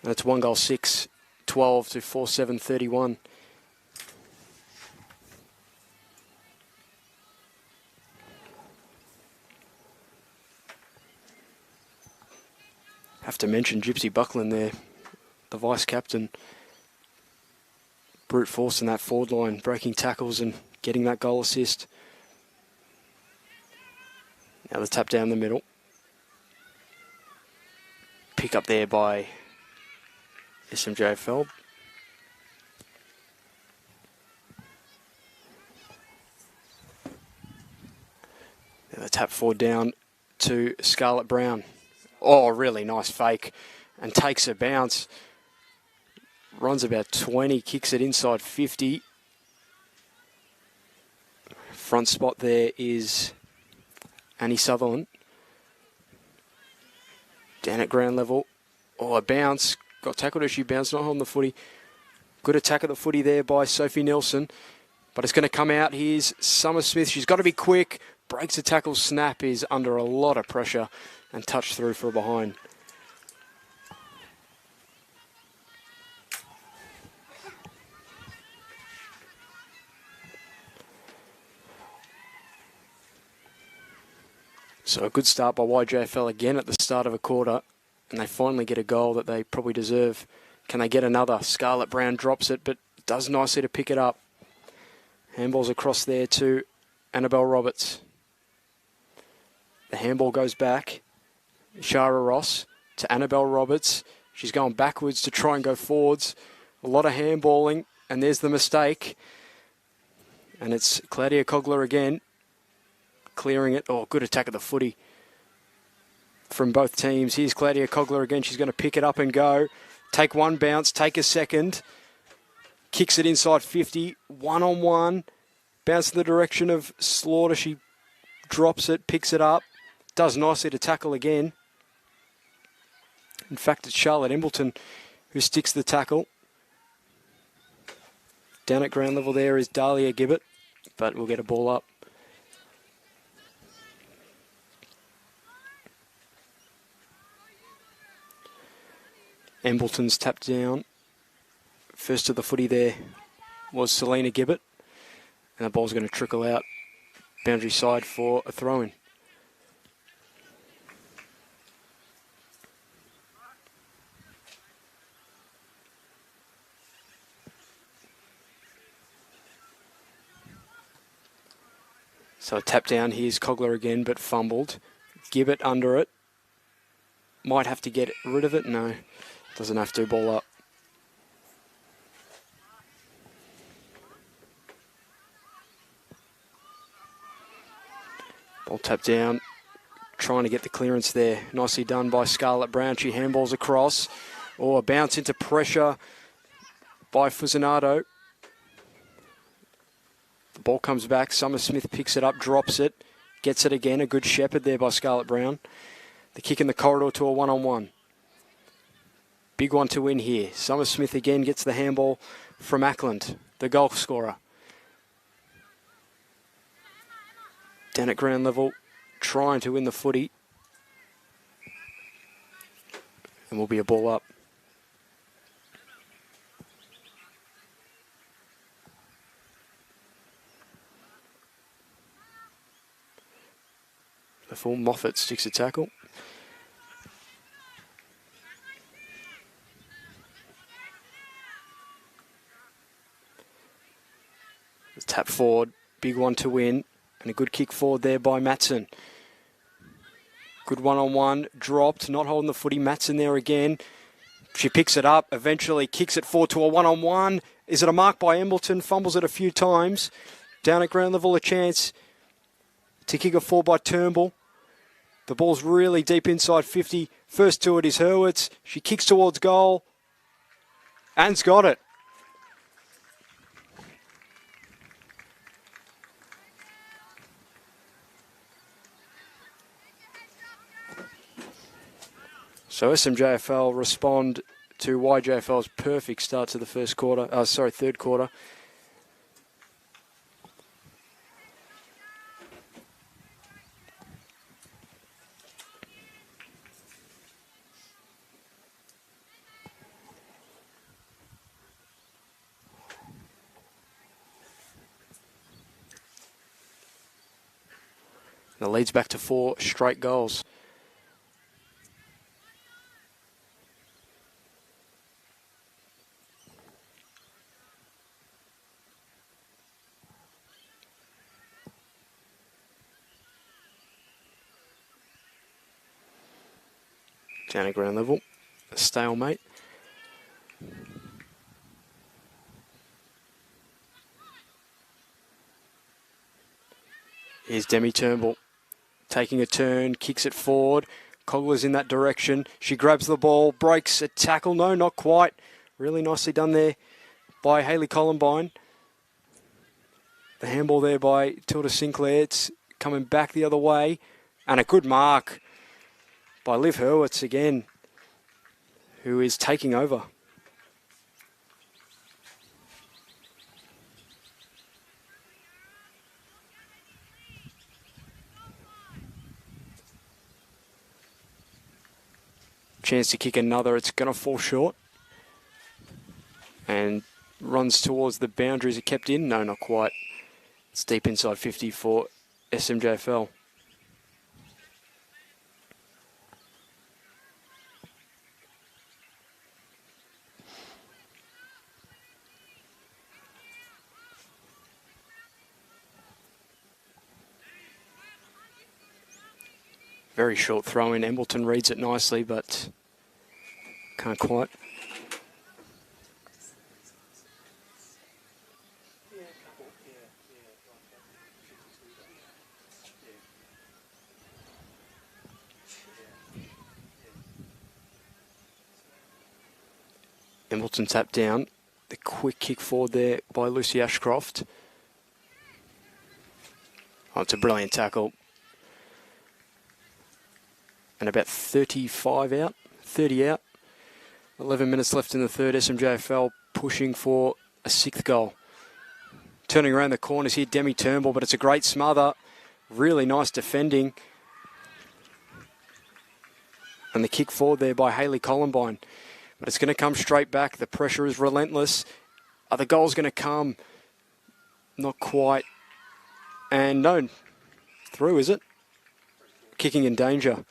That's 1 goal 6, 12 to 4-7, 31. Have to mention Gypsy Buckland there, the vice captain. Brute force in that forward line, breaking tackles and getting that goal assist. Now the tap down the middle. Pick up there by SMJFL. Now the tap forward down to Scarlett Brown. Oh, really nice fake. And takes a bounce. Runs about 20, kicks it inside 50. Front spot there is Annie Sutherland. Down at ground level. Oh, a bounce. Got tackled as she bounced, not holding the footy. Good attack of the footy there by Sophie Nelson. But it's going to come out. Here's Summer Smith. She's got to be quick. Breaks the tackle. Snap is under a lot of pressure. And touch through for a behind. So a good start by YJFL again at the start of a quarter. And they finally get a goal that they probably deserve. Can they get another? Scarlett Brown drops it, but does nicely to pick it up. Handball's across there to Annabelle Roberts. The handball goes back. Shara Ross to Annabelle Roberts. She's going backwards to try and go forwards. A lot of handballing, and there's the mistake. And it's Claudia Cogler again, clearing it. Oh, good attack of the footy from both teams. Here's Claudia Cogler again. She's going to pick it up and go. Take one bounce, take a second. Kicks it inside 50, one-on-one. Bounce in the direction of Slaughter. She drops it, picks it up. Does nicely to tackle again. In fact, it's Charlotte Embleton who sticks the tackle. Down at ground level there is Dahlia Gibbett, but we'll get a ball up. Embleton's tapped down. First to the footy there was Selena Gibbett. And the ball's going to trickle out boundary side for a throw-in. So a tap down, here's Cogler again, but fumbled. Gibbet under it. Might have to get rid of it. No, doesn't have to. Ball up. Ball tap down. Trying to get the clearance there. Nicely done by Scarlett Brown. She handballs across. Oh, a bounce into pressure by Fuzinado. The ball comes back. Summer Smith picks it up, drops it. Gets it again. A good shepherd there by Scarlett Brown. The kick in the corridor to a one-on-one. Big one to win here. Summer Smith again gets the handball from Ackland, the goal scorer. Down at ground level, trying to win the footy. And will be a ball up. The full Moffat sticks a tackle. The tap forward, big one to win, and a good kick forward there by Matson. Good one-on-one, dropped, not holding the footy. Matson there again. She picks it up, eventually kicks it forward to a one-on-one. Is it a mark by Embleton? Fumbles it a few times. Down at ground level, a chance to kick it forward by Turnbull. The ball's really deep inside 50. First to it is Hurwitz. She kicks towards goal. Ann's got it. So SMJFL respond to YJFL's perfect start to the third quarter. The lead's back to 4 straight goals. Down at ground level, a stalemate. Here's Demi Turnbull taking a turn, kicks it forward. Cogler's in that direction. She grabs the ball, breaks a tackle. No, not quite. Really nicely done there by Hayley Columbine. The handball there by Tilda Sinclair. It's coming back the other way. And a good mark by Liv Hurwitz again, who is taking over. Chance to kick another. It's going to fall short. And runs towards the boundaries. It kept in? No, not quite. It's deep inside 50 for SMJFL. Very short throw in. Embleton reads it nicely, but can't quite. Embleton tapped down. The quick kick forward there by Lucy Ashcroft. Oh, it's a brilliant tackle. And about 35 out, 30 out. 11 minutes left in the third. SMJFL pushing for a 6th goal. Turning around the corners here, Demi Turnbull, but it's a great smother. Really nice defending. And the kick forward there by Hayley Columbine. But it's going to come straight back. The pressure is relentless. Are the goals going to come? Not quite. And no, through, is it? Kicking in danger.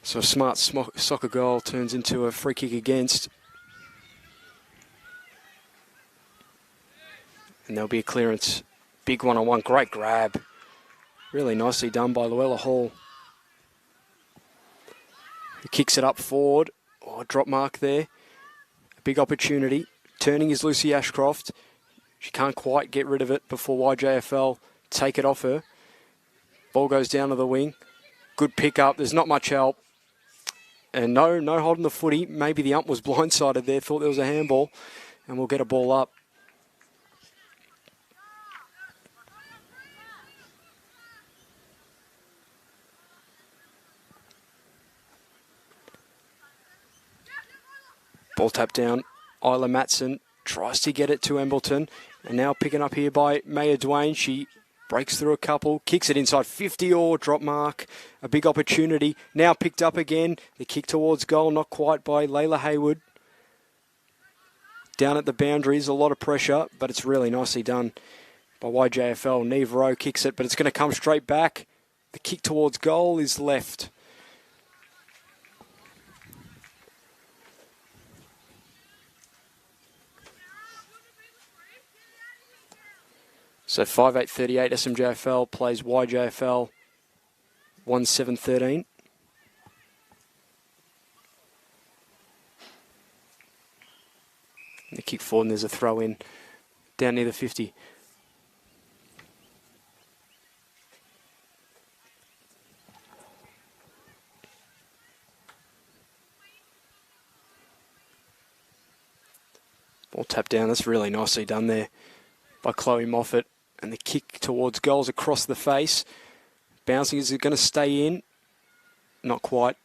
So a smart soccer goal turns into a free kick against. And there'll be a clearance. Big one-on-one, great grab. Really nicely done by Luella Hall. He kicks it up forward. Oh, drop mark there. A big opportunity. Turning is Lucy Ashcroft. She can't quite get rid of it before YJFL take it off her. Ball goes down to the wing. Good pick up. There's not much help. And no holding the footy. Maybe the ump was blindsided there, thought there was a handball. And we'll get a ball up. Ball tapped down. Isla Matson tries to get it to Embleton. And now picking up here by Maya Dwayne. She breaks through a couple. Kicks it inside 50 or drop mark. A big opportunity. Now picked up again. The kick towards goal. Not quite by Layla Haywood. Down at the boundaries. A lot of pressure. But it's really nicely done by YJFL. Neve Rowe kicks it. But it's going to come straight back. The kick towards goal is left. So 5-8-38 SMJFL plays YJFL 1-7-13. The kick forward and there's a throw in down near the 50. Ball tapped down. That's really nicely done there by Chloe Moffat. And the kick towards goals across the face. Bouncing, is it going to stay in? Not quite.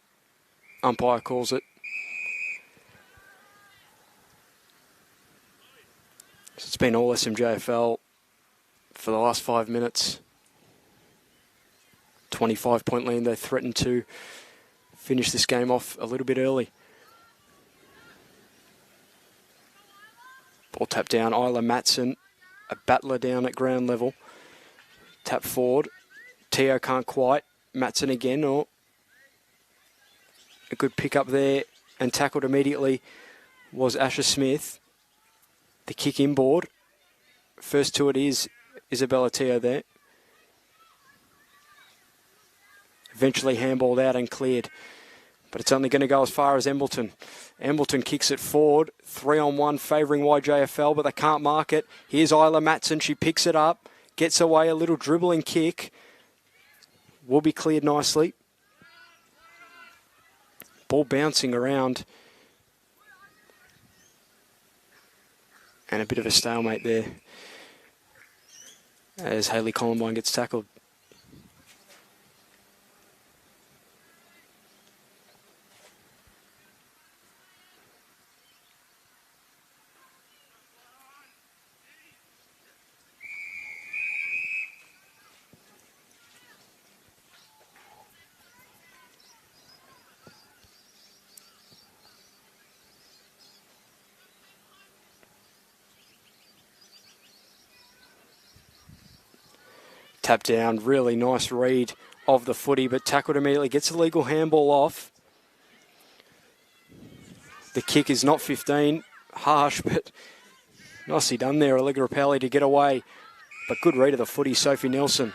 Umpire calls it. So it's been all SMJFL for the last 5 minutes. 25-point lead. They threatened to finish this game off a little bit early. Ball tapped down. Isla Matson. A battler down at ground level. Tap forward. Teo can't quite. Matson again. Or a good pick up there. And tackled immediately was Asher Smith. The kick inboard. First to it is Isabella Teo there. Eventually handballed out and cleared. But it's only going to go as far as Embleton. Embleton kicks it forward. 3-on-1 favouring YJFL, but they can't mark it. Here's Isla Matson. She picks it up. Gets away. A little dribbling kick. Will be cleared nicely. Ball bouncing around. And a bit of a stalemate there as Hayley Columbine gets tackled. Tap down, really nice read of the footy, but tackled immediately, gets a legal handball off. The kick is not 15, harsh, but nicely done there, Allegra Rapelli to get away. But good read of the footy, Sophie Nelson.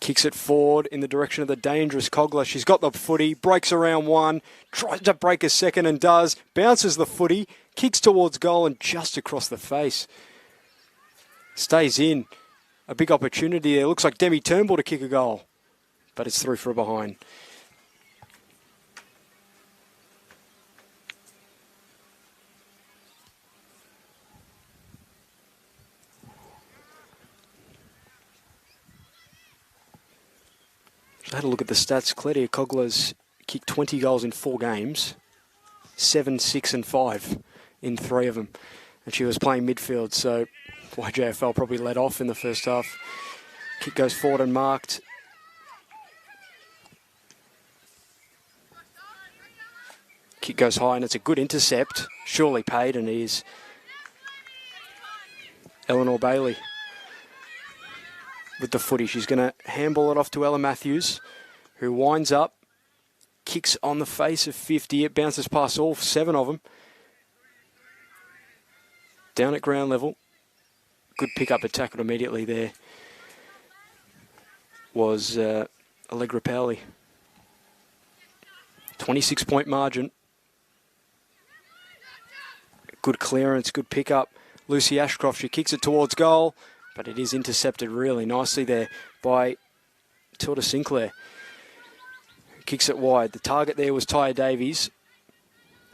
Kicks it forward in the direction of the dangerous Cogler. She's got the footy, breaks around one, tries to break a second and does, bounces the footy, kicks towards goal and just across the face. Stays in. A big opportunity there. Looks like Demi Turnbull to kick a goal. But it's through for a behind. So I had a look at the stats. Claudia Cogler's kicked 20 goals in 4 games. 7, 6 and 5 in 3 of them. And she was playing midfield, so YJFL probably led off in the first half. Kick goes forward and marked. Kick goes high and it's a good intercept. Surely paid, and here's Eleanor Bailey with the footy. She's going to handball it off to Ella Matthews, who winds up, kicks on the face of 50. It bounces past all 7 of them. Down at ground level. Good pick up, but tackled immediately there was Allegra Powley. 26-point margin. Good clearance, good pick up. Lucy Ashcroft, she kicks it towards goal, but it is intercepted really nicely there by Tilda Sinclair. Kicks it wide. The target there was Tyre Davies.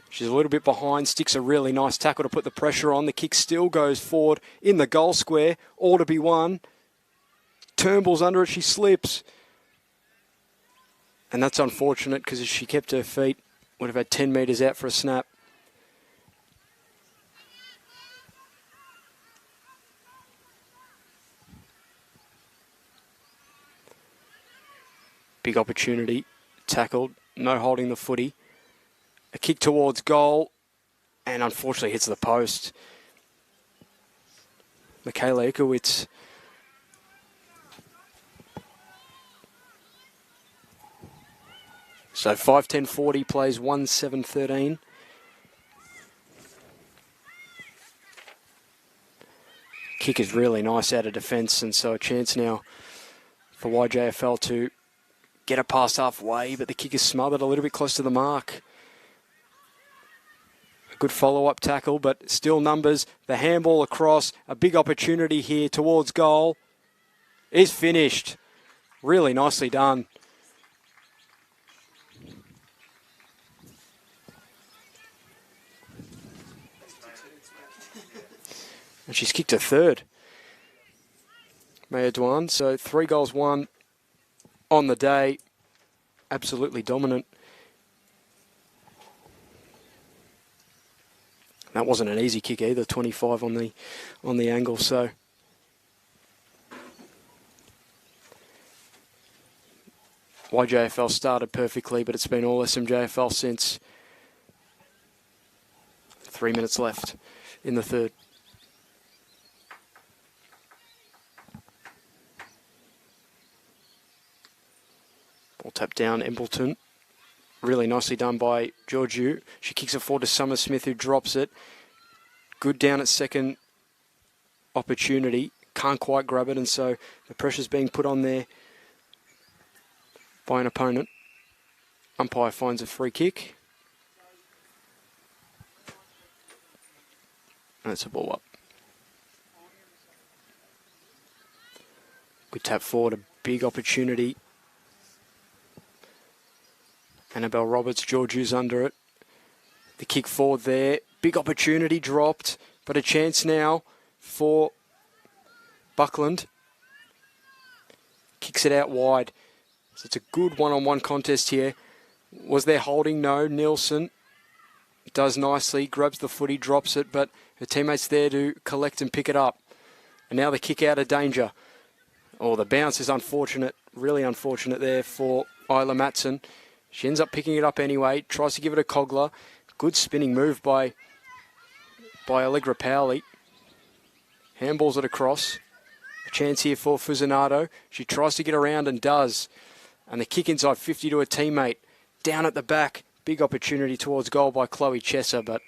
She's a little bit behind, sticks a really nice tackle to put the pressure on. The kick still goes forward in the goal square, all to be won. Turnbull's under it, she slips. And that's unfortunate because if she kept her feet, would have had 10 metres out for a snap. Big opportunity, tackled, no holding the footy. A kick towards goal, and unfortunately hits the post. Michaela Ikowitz. So 5:10:40 plays 1:7:13. Kick is really nice out of defence, and so a chance now for YJFL to get it past halfway, but the kick is smothered a little bit close to the mark. A good follow-up tackle, but still numbers. The handball across, a big opportunity here towards goal. Is finished. Really nicely done. And she's kicked a third. Maya Dwan, so 3 goals, 1 on the day. Absolutely dominant. That wasn't an easy kick either, 25 on the angle, so YJFL started perfectly, but it's been all SMJFL since. 3 minutes left in the third. Ball tapped down, Embleton. Really nicely done by Georgiou. She kicks it forward to Summer Smith, who drops it. Good down at second opportunity. Can't quite grab it, and so the pressure's being put on there by an opponent. Umpire finds a free kick. And it's a ball up. Good tap forward, a big opportunity. Annabelle Roberts, Georgiou's under it. The kick forward there. Big opportunity dropped, but a chance now for Buckland. Kicks it out wide. So it's a good one-on-one contest here. Was there holding? No. Nielsen does nicely, grabs the footy, drops it, but her teammate's there to collect and pick it up. And now the kick out of danger. Oh, the bounce is unfortunate, really unfortunate there for Isla Matson. She ends up picking it up anyway, tries to give it a Cogler. Good spinning move by Allegra Powley. Handballs it across. A chance here for Fuzzinato. She tries to get around and does. And the kick inside 50 to a teammate. Down at the back. Big opportunity towards goal by Chloe Chesser, but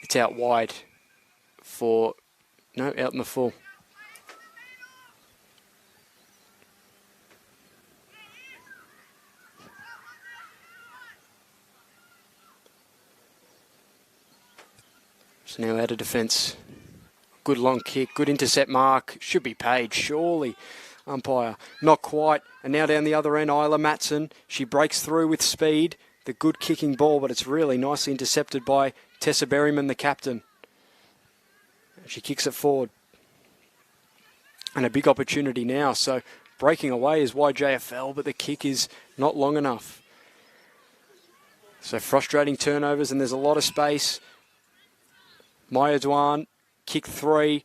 it's out wide for... No, out in the full. So now out of defence. Good long kick, good intercept mark. Should be paid, surely. Umpire, not quite. And now down the other end, Isla Matson. She breaks through with speed. The good kicking ball, but it's really nicely intercepted by Tessa Berryman, the captain. She kicks it forward. And a big opportunity now. So breaking away is YJFL, but the kick is not long enough. So frustrating turnovers, and there's a lot of space. Maya Dwan, kick 3,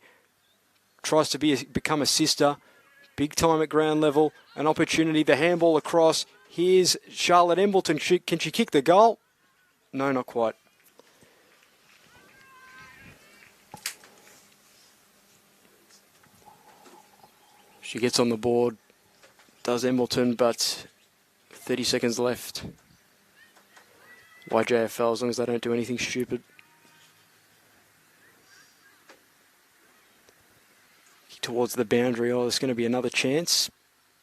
tries to become a sister. Big time at ground level, an opportunity, the handball across. Here's Charlotte Embleton. Can she kick the goal? No, not quite. She gets on the board, does Embleton, but 30 seconds left. YJFL, as long as they don't do anything stupid. Towards the boundary. Oh, there's going to be another chance,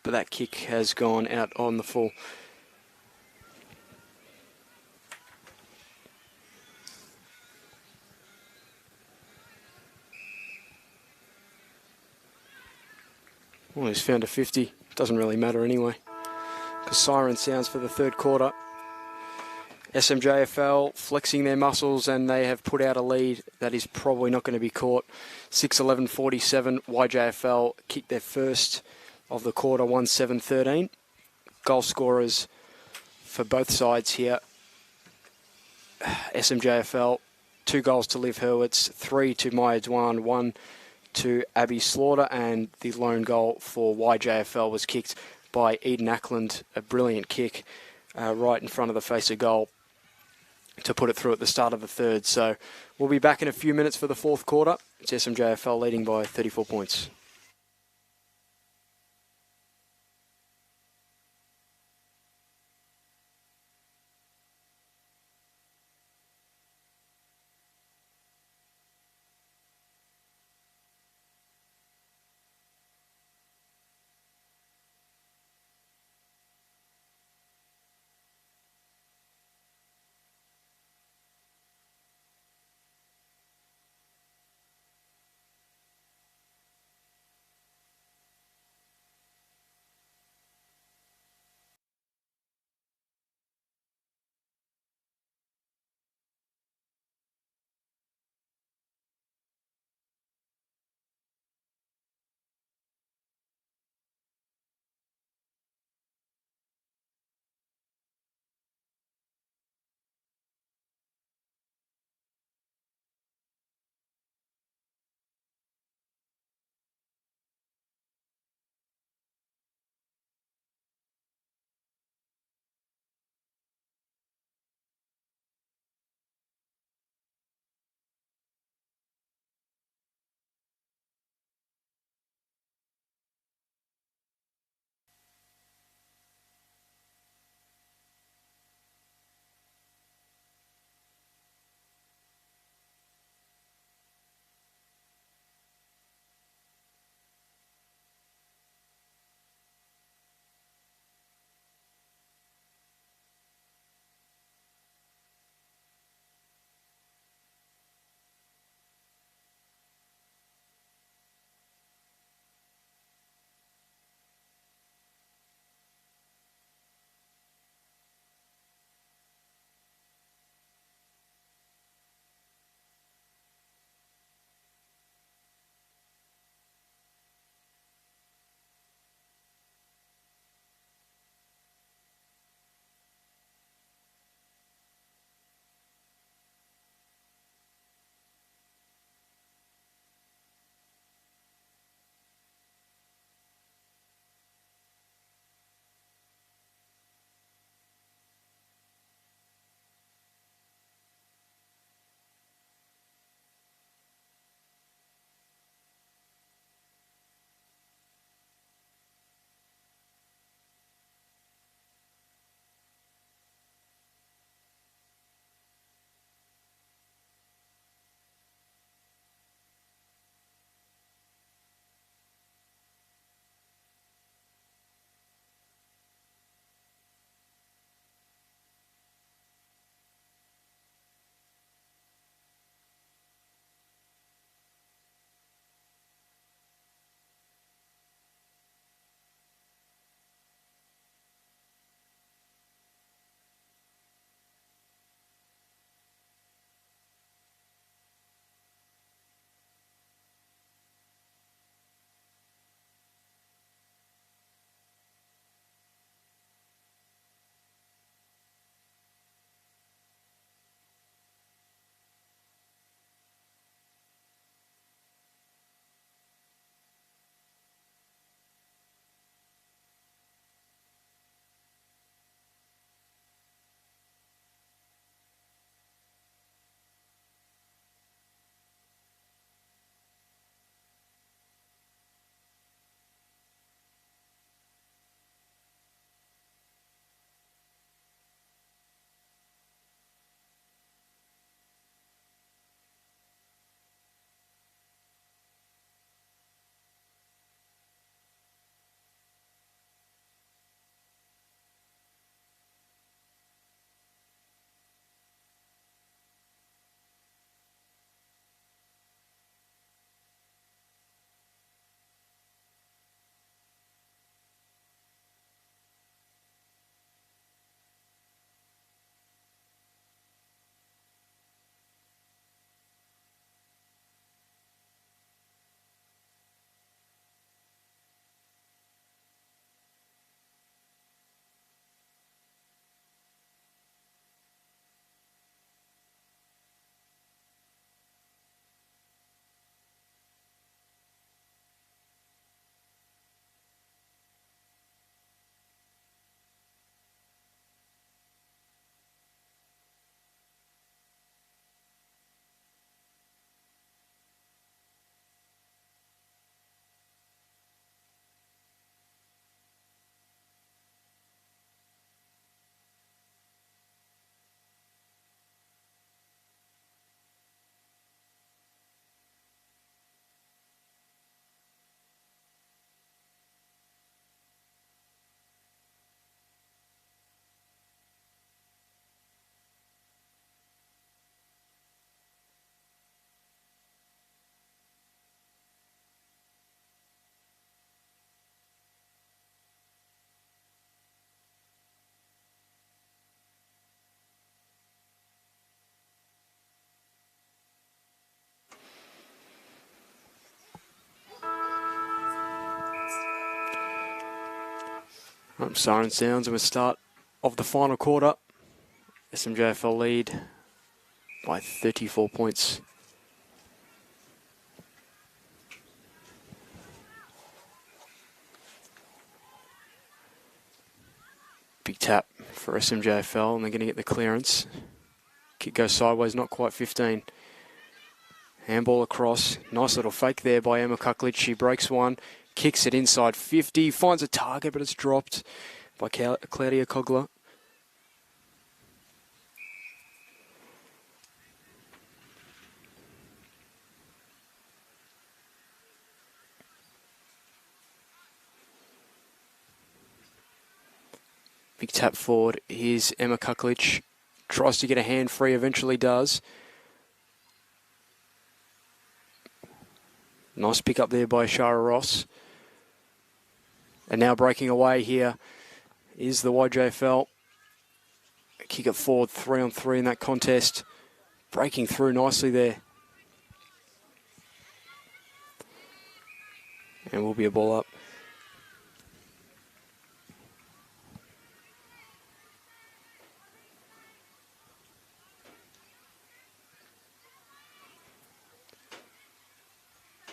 but that kick has gone out on the full. Well, he's found a 50. Doesn't really matter anyway, because siren sounds for the third quarter. SMJFL flexing their muscles, and they have put out a lead that is probably not going to be caught. 6-11-47. YJFL kicked their first of the quarter, 1-7-13. Goal scorers for both sides here. SMJFL, 2 goals to Liv Hurwitz, 3 to Maya Dwan, 1 to Abby Slaughter, and the lone goal for YJFL was kicked by Eden Ackland, a brilliant kick right in front of the face of goal to put it through at the start of the third. So we'll be back in a few minutes for the fourth quarter. It's SMJFL leading by 34 points. Siren sounds and we start of the final quarter. SMJFL lead by 34 points. Big tap for SMJFL and they're going to get the clearance. Kick goes sideways, not quite 15. Handball across. Nice little fake there by Emma Kuklitsch. She breaks one, kicks it inside 50, finds a target, but it's dropped by Claudia Kogler. Big tap forward. Here's Emma Kuklitsch. Tries to get a hand free, eventually does. Nice pick up there by Shara Ross. And now breaking away here is the YJFL. Kick it forward, 3-on-3 in that contest. Breaking through nicely there. And will be a ball up.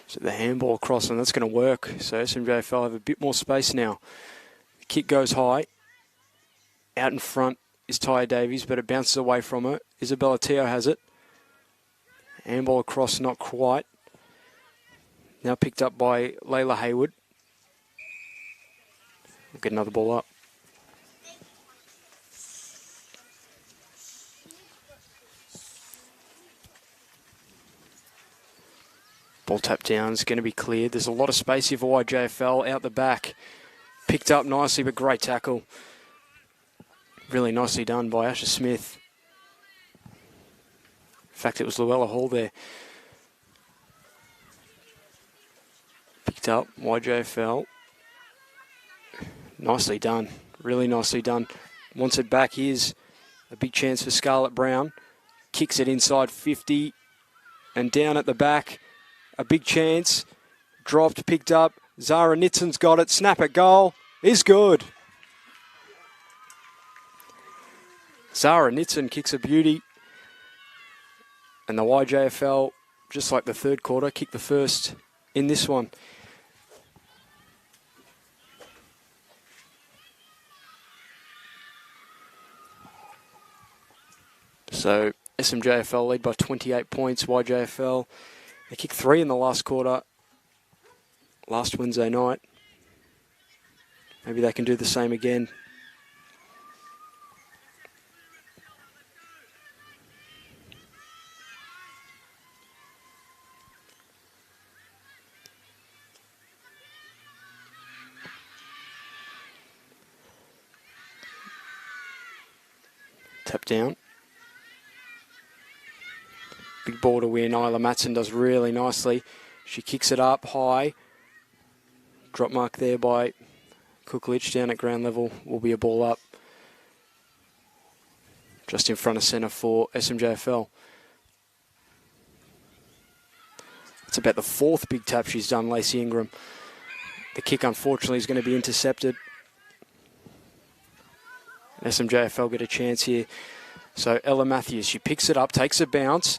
So the handball across, and that's going to work. So SMJFL have a bit more space now. The kick goes high. Out in front is Tyre Davies, but it bounces away from her. Isabella Teo has it. Handball across, not quite. Now picked up by Layla Hayward. We'll get another ball up. Ball tap down is going to be cleared. There's a lot of space here for YJFL out the back. Picked up nicely, but great tackle. Really nicely done by Asher Smith. In fact, it was Luella Hall there. Picked up YJFL. Nicely done. Really nicely done. Wants it back. Here's a big chance for Scarlett Brown. Kicks it inside 50 and down at the back. A big chance. Dropped, picked up. Zara Nitsen's got it. Snap at goal. Is good. Zara Nitsen kicks a beauty. And the YJFL, just like the third quarter, kicked the first in this one. So SMJFL lead by 28 points. YJFL, they kicked 3 in the last quarter last Wednesday night. Maybe they can do the same again. Tap down. Big ball to win. Isla Matson does really nicely. She kicks it up high. Drop mark there by Kuklitsch down at ground level. Will be a ball up. Just in front of centre for SMJFL. It's about the 4th big tap she's done, Lacey Ingram. The kick, unfortunately, is going to be intercepted. SMJFL get a chance here. So Ella Matthews, she picks it up, takes a bounce,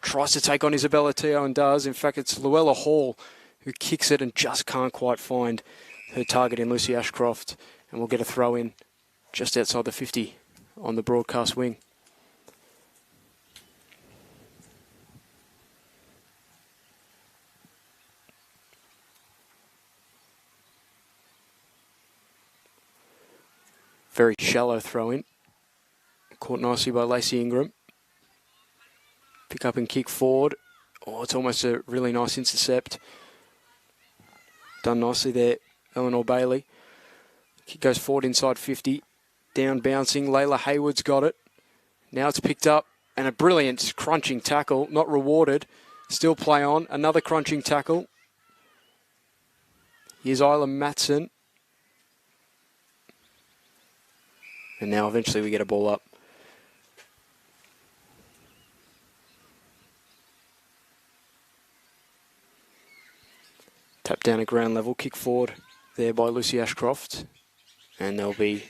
tries to take on Isabella Teo and does. In fact, it's Luella Hall who kicks it and just can't quite find her target in Lucy Ashcroft. And we'll get a throw in just outside the 50 on the broadcast wing. Very shallow throw in. Caught nicely by Lacey Ingram. Pick up and kick forward. Oh, it's almost a really nice intercept. Done nicely there, Eleanor Bailey. Kick goes forward inside 50. Down bouncing. Layla Hayward's got it. Now it's picked up and a brilliant crunching tackle. Not rewarded. Still play on. Another crunching tackle. Here's Isla Matson. And now eventually we get a ball up. Tap down at ground level, kick forward there by Lucy Ashcroft. And there'll be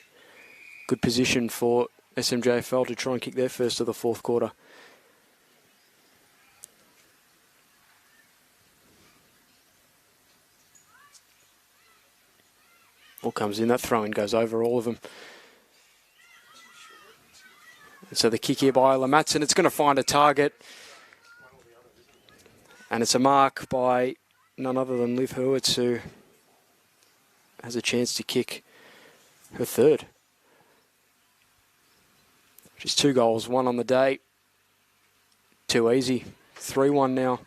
good position for SMJFL to try and kick their first of the fourth quarter. Ball comes in, that throw-in goes over all of them. And so the kick here by Isla Matson, it's going to find a target. And it's a mark by none other than Liv Hurwitz, who has a chance to kick her third. She's 2 goals, 1 on the day. Too easy. 3-1 now.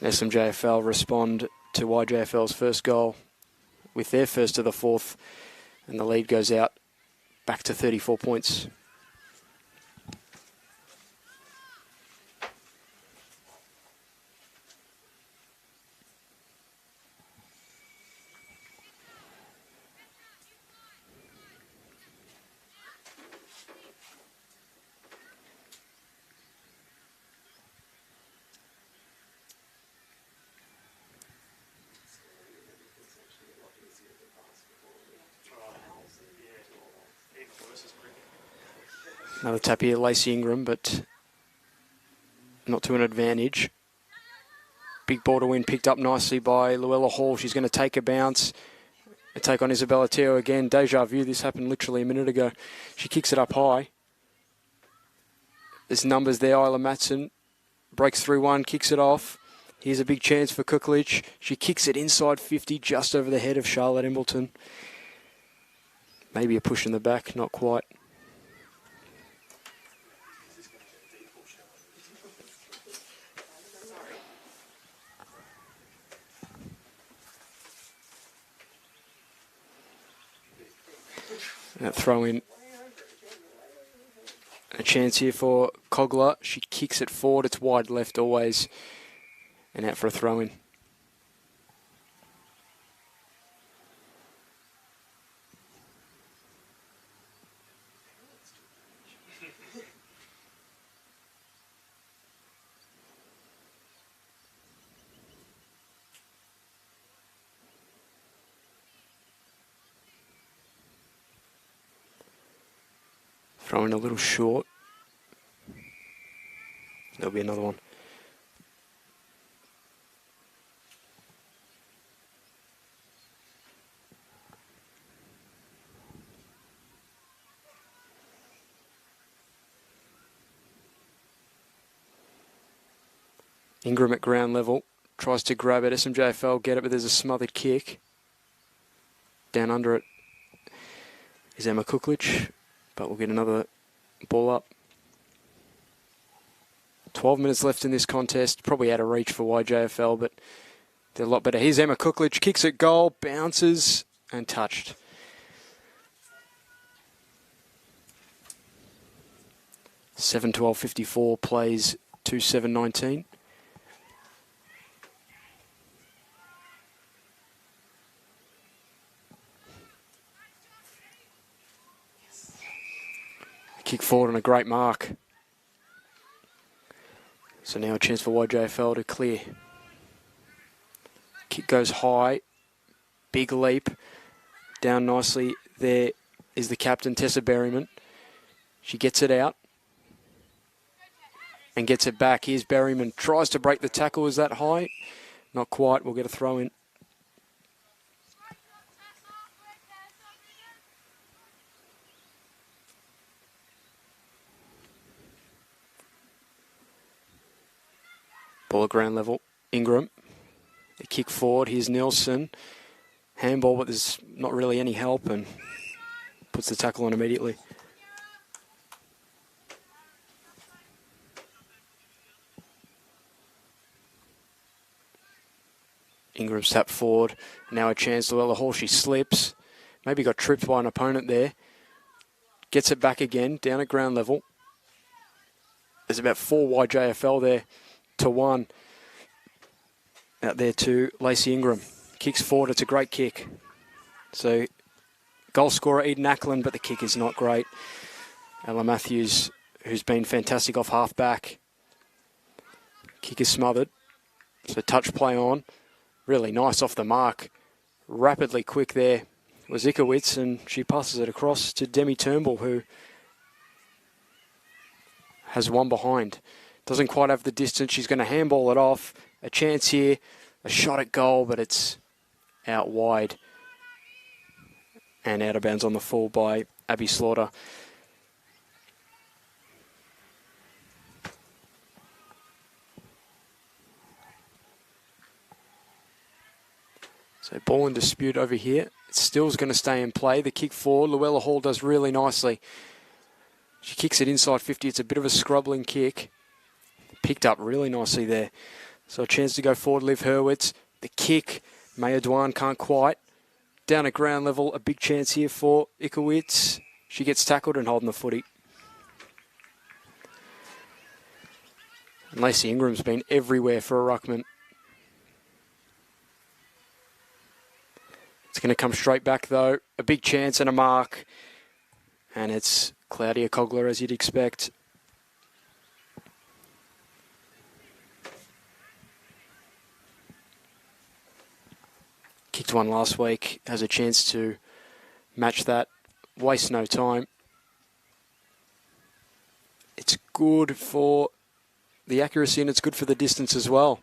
And SMJFL respond to YJFL's first goal with their first of the fourth, and the lead goes out back to 34 points. Another tap here, Lacey Ingram, but not to an advantage. Big ball to win, picked up nicely by Luella Hall. She's going to take a bounce and take on Isabella Teo again. Deja vu, this happened literally a minute ago. She kicks it up high. There's numbers there, Isla Matson. Breaks through one, kicks it off. Here's a big chance for Kuklich. She kicks it inside 50, just over the head of Charlotte Embleton. Maybe a push in the back, not quite. That throw in. A chance here for Cogler. She kicks it forward. It's wide left always. And out for a throw in. Throwing a little short. There'll be another one. Ingram at ground level. Tries to grab it. SMJFL get it, but there's a smothered kick. Down under it is Emma Kuklich. But we'll get another ball up. 12 minutes left in this contest. Probably out of reach for YJFL, but they're a lot better. Here's Emma Kuklich. Kicks it goal, bounces, and touched. (7:12:54) plays 2:7:19. Kick forward and a great mark. So now a chance for YJFL to clear. Kick goes high. Big leap. Down nicely. There is the captain, Tessa Berryman. She gets it out. And gets it back. Here's Berryman. Tries to break the tackle. Is that high? Not quite. We'll get a throw in. Ball at ground level. Ingram. A kick forward. Here's Nelson. Handball, but there's not really any help, and puts the tackle on immediately. Ingram's tapped forward. Now a chance. Luella Hall. She slips. Maybe got tripped by an opponent there. Gets it back again. Down at ground level. There's about 4 YJFL there to 1. Out there to Lacey Ingram. Kicks forward. It's a great kick. So goal scorer Eden Ackland, but the kick is not great. Ella Matthews, who's been fantastic off half back. Kick is smothered. So touch play on. Really nice off the mark. rapidly quick there was Ikowitz, and she passes it across to Demi Turnbull, who has one behind. Doesn't quite have the distance. She's going to handball it off. A chance here, a shot at goal, but it's out wide and out of bounds on the full by Abby Slaughter. So ball in dispute over here. It still's going to stay in play. The kick forward, Luella Hall does really nicely. She kicks it inside 50. It's a bit of a scrubbling kick. Picked up really nicely there. So a chance to go forward, Liv Hurwitz. The kick, Maya Dwan can't quite. Down at ground level, a big chance here for Ikowitz. She gets tackled and holding the footy. And Lacey Ingram's been everywhere for a ruckman. It's going to come straight back though. A big chance and a mark. And it's Claudia Cogler, as you'd expect. Kicked one last week. Has a chance to match that. Waste no time. It's good for the accuracy and it's good for the distance as well.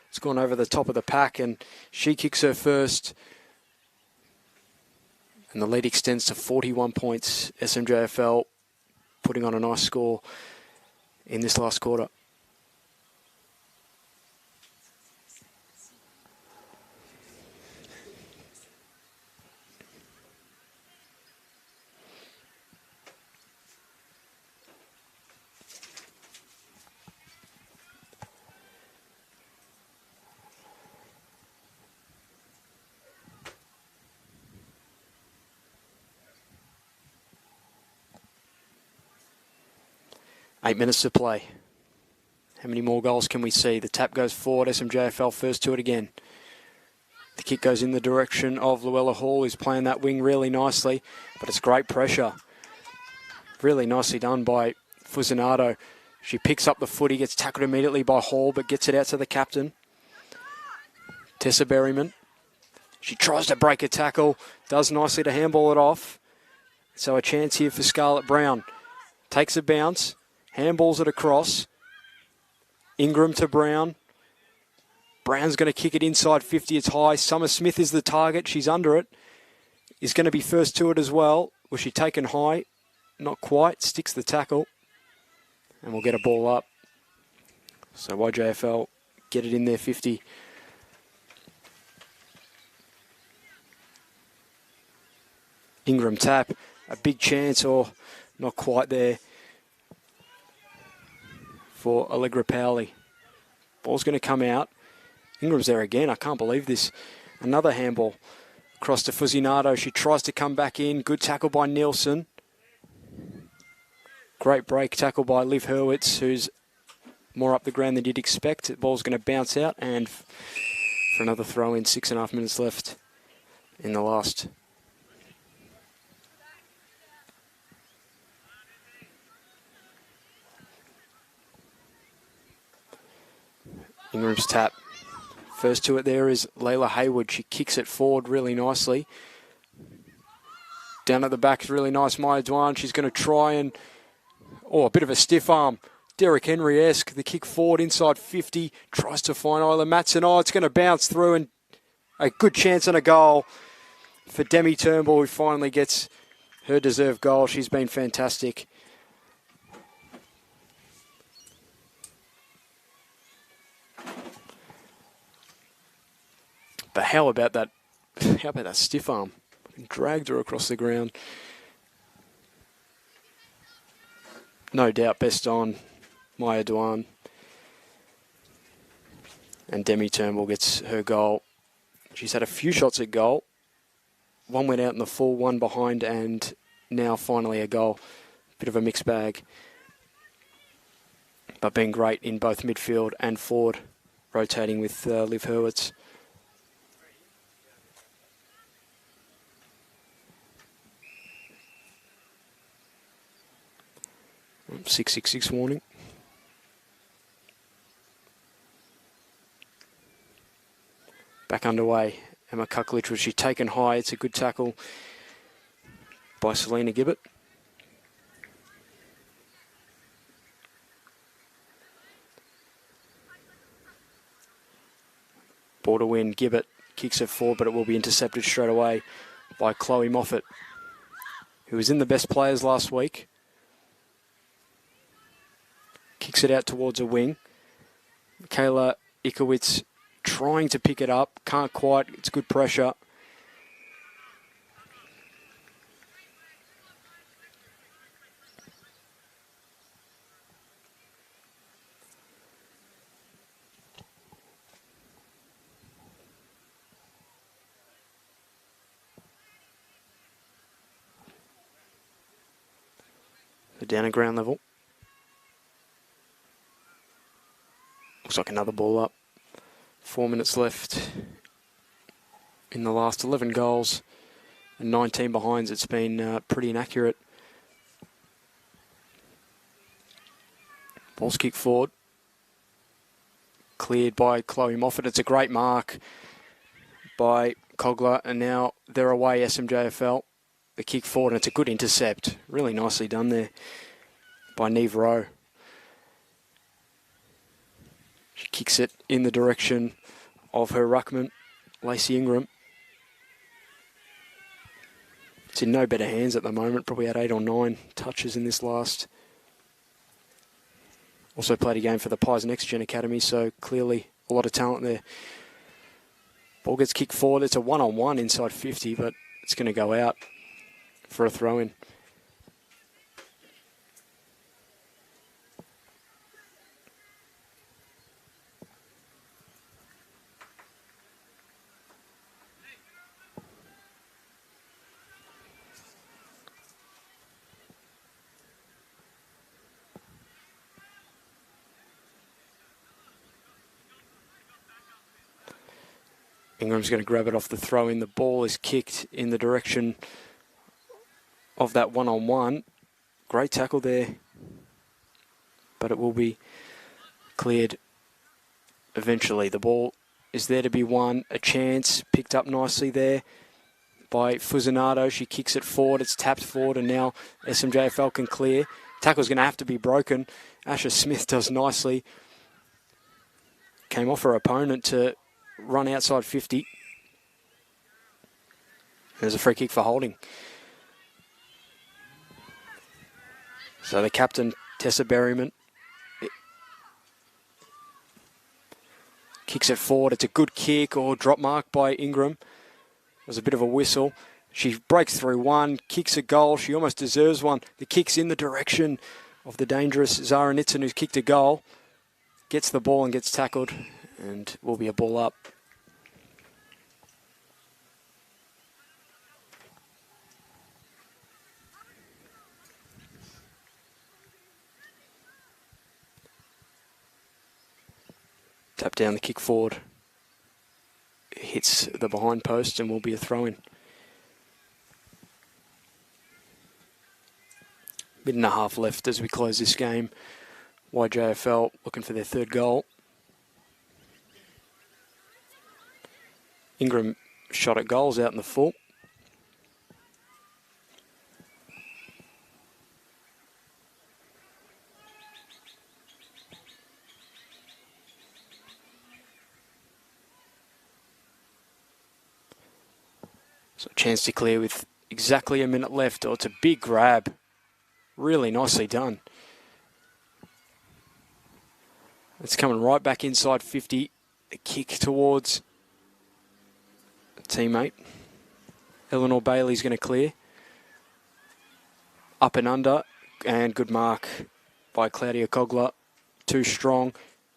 It's gone over the top of the pack and she kicks her first. And the lead extends to 41 points. SMJFL putting on a nice score in this last quarter. Eight minutes to play. How many more goals can we see? The tap goes forward. SMJFL first to it again. The kick goes in the direction of Luella Hall, who's playing that wing really nicely, but it's great pressure. Really nicely done by Fuzinado. She picks up the footy, gets tackled immediately by Hall, but gets it out to the captain, Tessa Berryman. She tries to break a tackle, does nicely to handball it off. So a chance here for Scarlett Brown. Takes a bounce. Handballs it across. Ingram to Brown. Brown's going to kick it inside 50. It's high. Summer Smith is the target. She's under it. Is going to be first to it as well. Was she taken high? Not quite. Sticks the tackle. And we'll get a ball up. So YJFL get it in there 50. Ingram tap. A big chance or not quite there for Allegra Powley. Ball's going to come out. Ingram's there again. I can't believe this. Another handball across to Fuzinado. She tries to come back in. Good tackle by Nielsen. Great break tackle by Liv Hurwitz, who's more up the ground than you'd expect. The ball's going to bounce out and for another throw in. 6.5 minutes left in the last. Ingram's tap. First to it there is Layla Hayward. She kicks it forward really nicely. Down at the back is really nice Maya Dwan. She's going to try and... Oh, a bit of a stiff arm. Derek Henry-esque. The kick forward inside 50. Tries to find Isla Matson. Oh, it's going to bounce through and a good chance and a goal for Demi Turnbull, who finally gets her deserved goal. She's been fantastic. But how about that stiff arm? Dragged her across the ground. No doubt best on Maya Dwan. And Demi Turnbull gets her goal. She's had a few shots at goal. One went out in the full, one behind, and now finally a goal. Bit of a mixed bag. But been great in both midfield and forward, rotating with Liv Hurwitz. 666 warning. Back underway Emma Kuklich, was she taken high? It's a good tackle by Selena Gibbett. Border win, Gibbett kicks it forward, but it will be intercepted straight away by Chloe Moffat, who was in the best players last week. Kicks it out towards a wing. Michaela Ikowitz trying to pick it up. Can't quite. It's good pressure. So down at ground level. Looks like another ball up. 4 minutes left in the last 11 goals and 19 behinds. It's been pretty inaccurate. Ball's kicked forward. Cleared by Chloe Moffat. It's a great mark by Cogler, and now they're away, SMJFL. The kick forward, and it's a good intercept. Really nicely done there by Neve Rowe. She kicks it in the direction of her ruckman, Lacey Ingram. It's in no better hands at the moment. Probably had 8 or 9 touches in this last. Also played a game for the Pies Next Gen Academy, so clearly a lot of talent there. Ball gets kicked forward. It's a 1-on-1 inside 50, but it's going to go out for a throw-in. Ingram's going to grab it off the throw-in. The ball is kicked in the direction of that 1-on-1. Great tackle there, but it will be cleared eventually. The ball is there to be won. A chance picked up nicely there by Fuzinato. She kicks it forward. It's tapped forward, and now SMJFL can clear. Tackle's going to have to be broken. Asher Smith does nicely. Came off her opponent to run outside 50. There's a free kick for holding. So the captain, Tessa Berryman, kicks it forward. It's a good kick, or drop mark by Ingram. It was a bit of a whistle. She breaks through one, kicks a goal. She almost deserves one. The kick's in the direction of the dangerous Zara Nitzen, who's kicked a goal. Gets the ball and gets tackled, and will be a ball up. Tap down the kick forward. Hits the behind post and will be a throw-in. Minute and a half left as we close this game. YJFL looking for their third goal. Ingram shot at goals out in the full. So a chance to clear with exactly a minute left. Oh, it's a big grab. Really nicely done. It's coming right back inside 50. A kick towards a teammate. Eleanor Bailey's going to clear. Up and under. And good mark by Claudia Cogler. Too strong.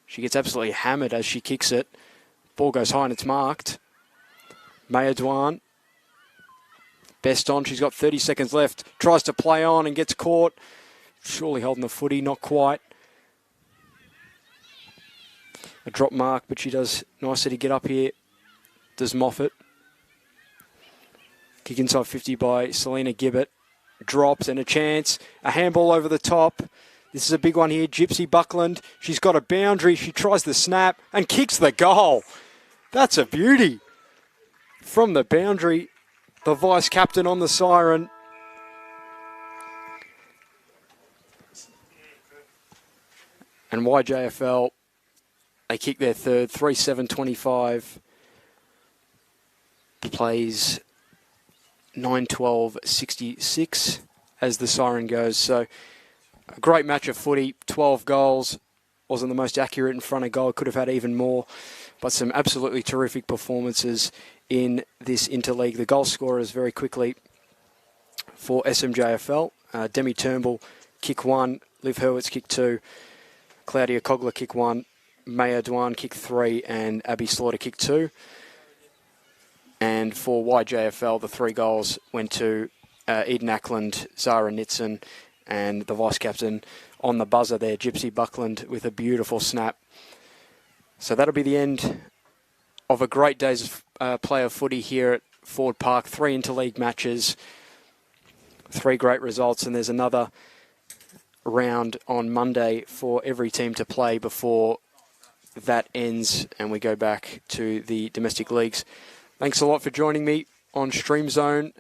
She gets absolutely hammered as she kicks it. Ball goes high and it's marked. Maya Dwan. Best on. She's got 30 seconds left. Tries to play on and gets caught. Surely holding the footy. Not quite. A drop mark, but she does nicely to get up here. Does Moffat. Kick inside 50 by Selena Gibbett. Drops and a chance. A handball over the top. This is a big one here. Gypsy Buckland. She's got a boundary. She tries the snap and kicks the goal. That's a beauty. from the boundary. The vice-captain on the siren. And YJFL, they kick their third, 3-7-25. Plays 9-12-66 as the siren goes. So a great match of footy, 12 goals. Wasn't the most accurate in front of goal, could have had even more. But some absolutely terrific performances in this Interleague. The goal scorers very quickly for SMJFL. Demi Turnbull, kick 1. Liv Hurwitz, kick 2. Claudia Cogler, kick 1. Maya Dwan, kick 3. And Abby Slaughter, kick 2. And for YJFL, the 3 goals went to Eden Ackland, Zara Nitson, and the vice-captain on the buzzer there, Gypsy Buckland, with a beautiful snap. So that'll be the end of a great day's play of footy here at Ford Park. 3 interleague matches, 3 great results, and there's another round on Monday for every team to play before that ends and we go back to the domestic leagues. Thanks a lot for joining me on Stream Zone.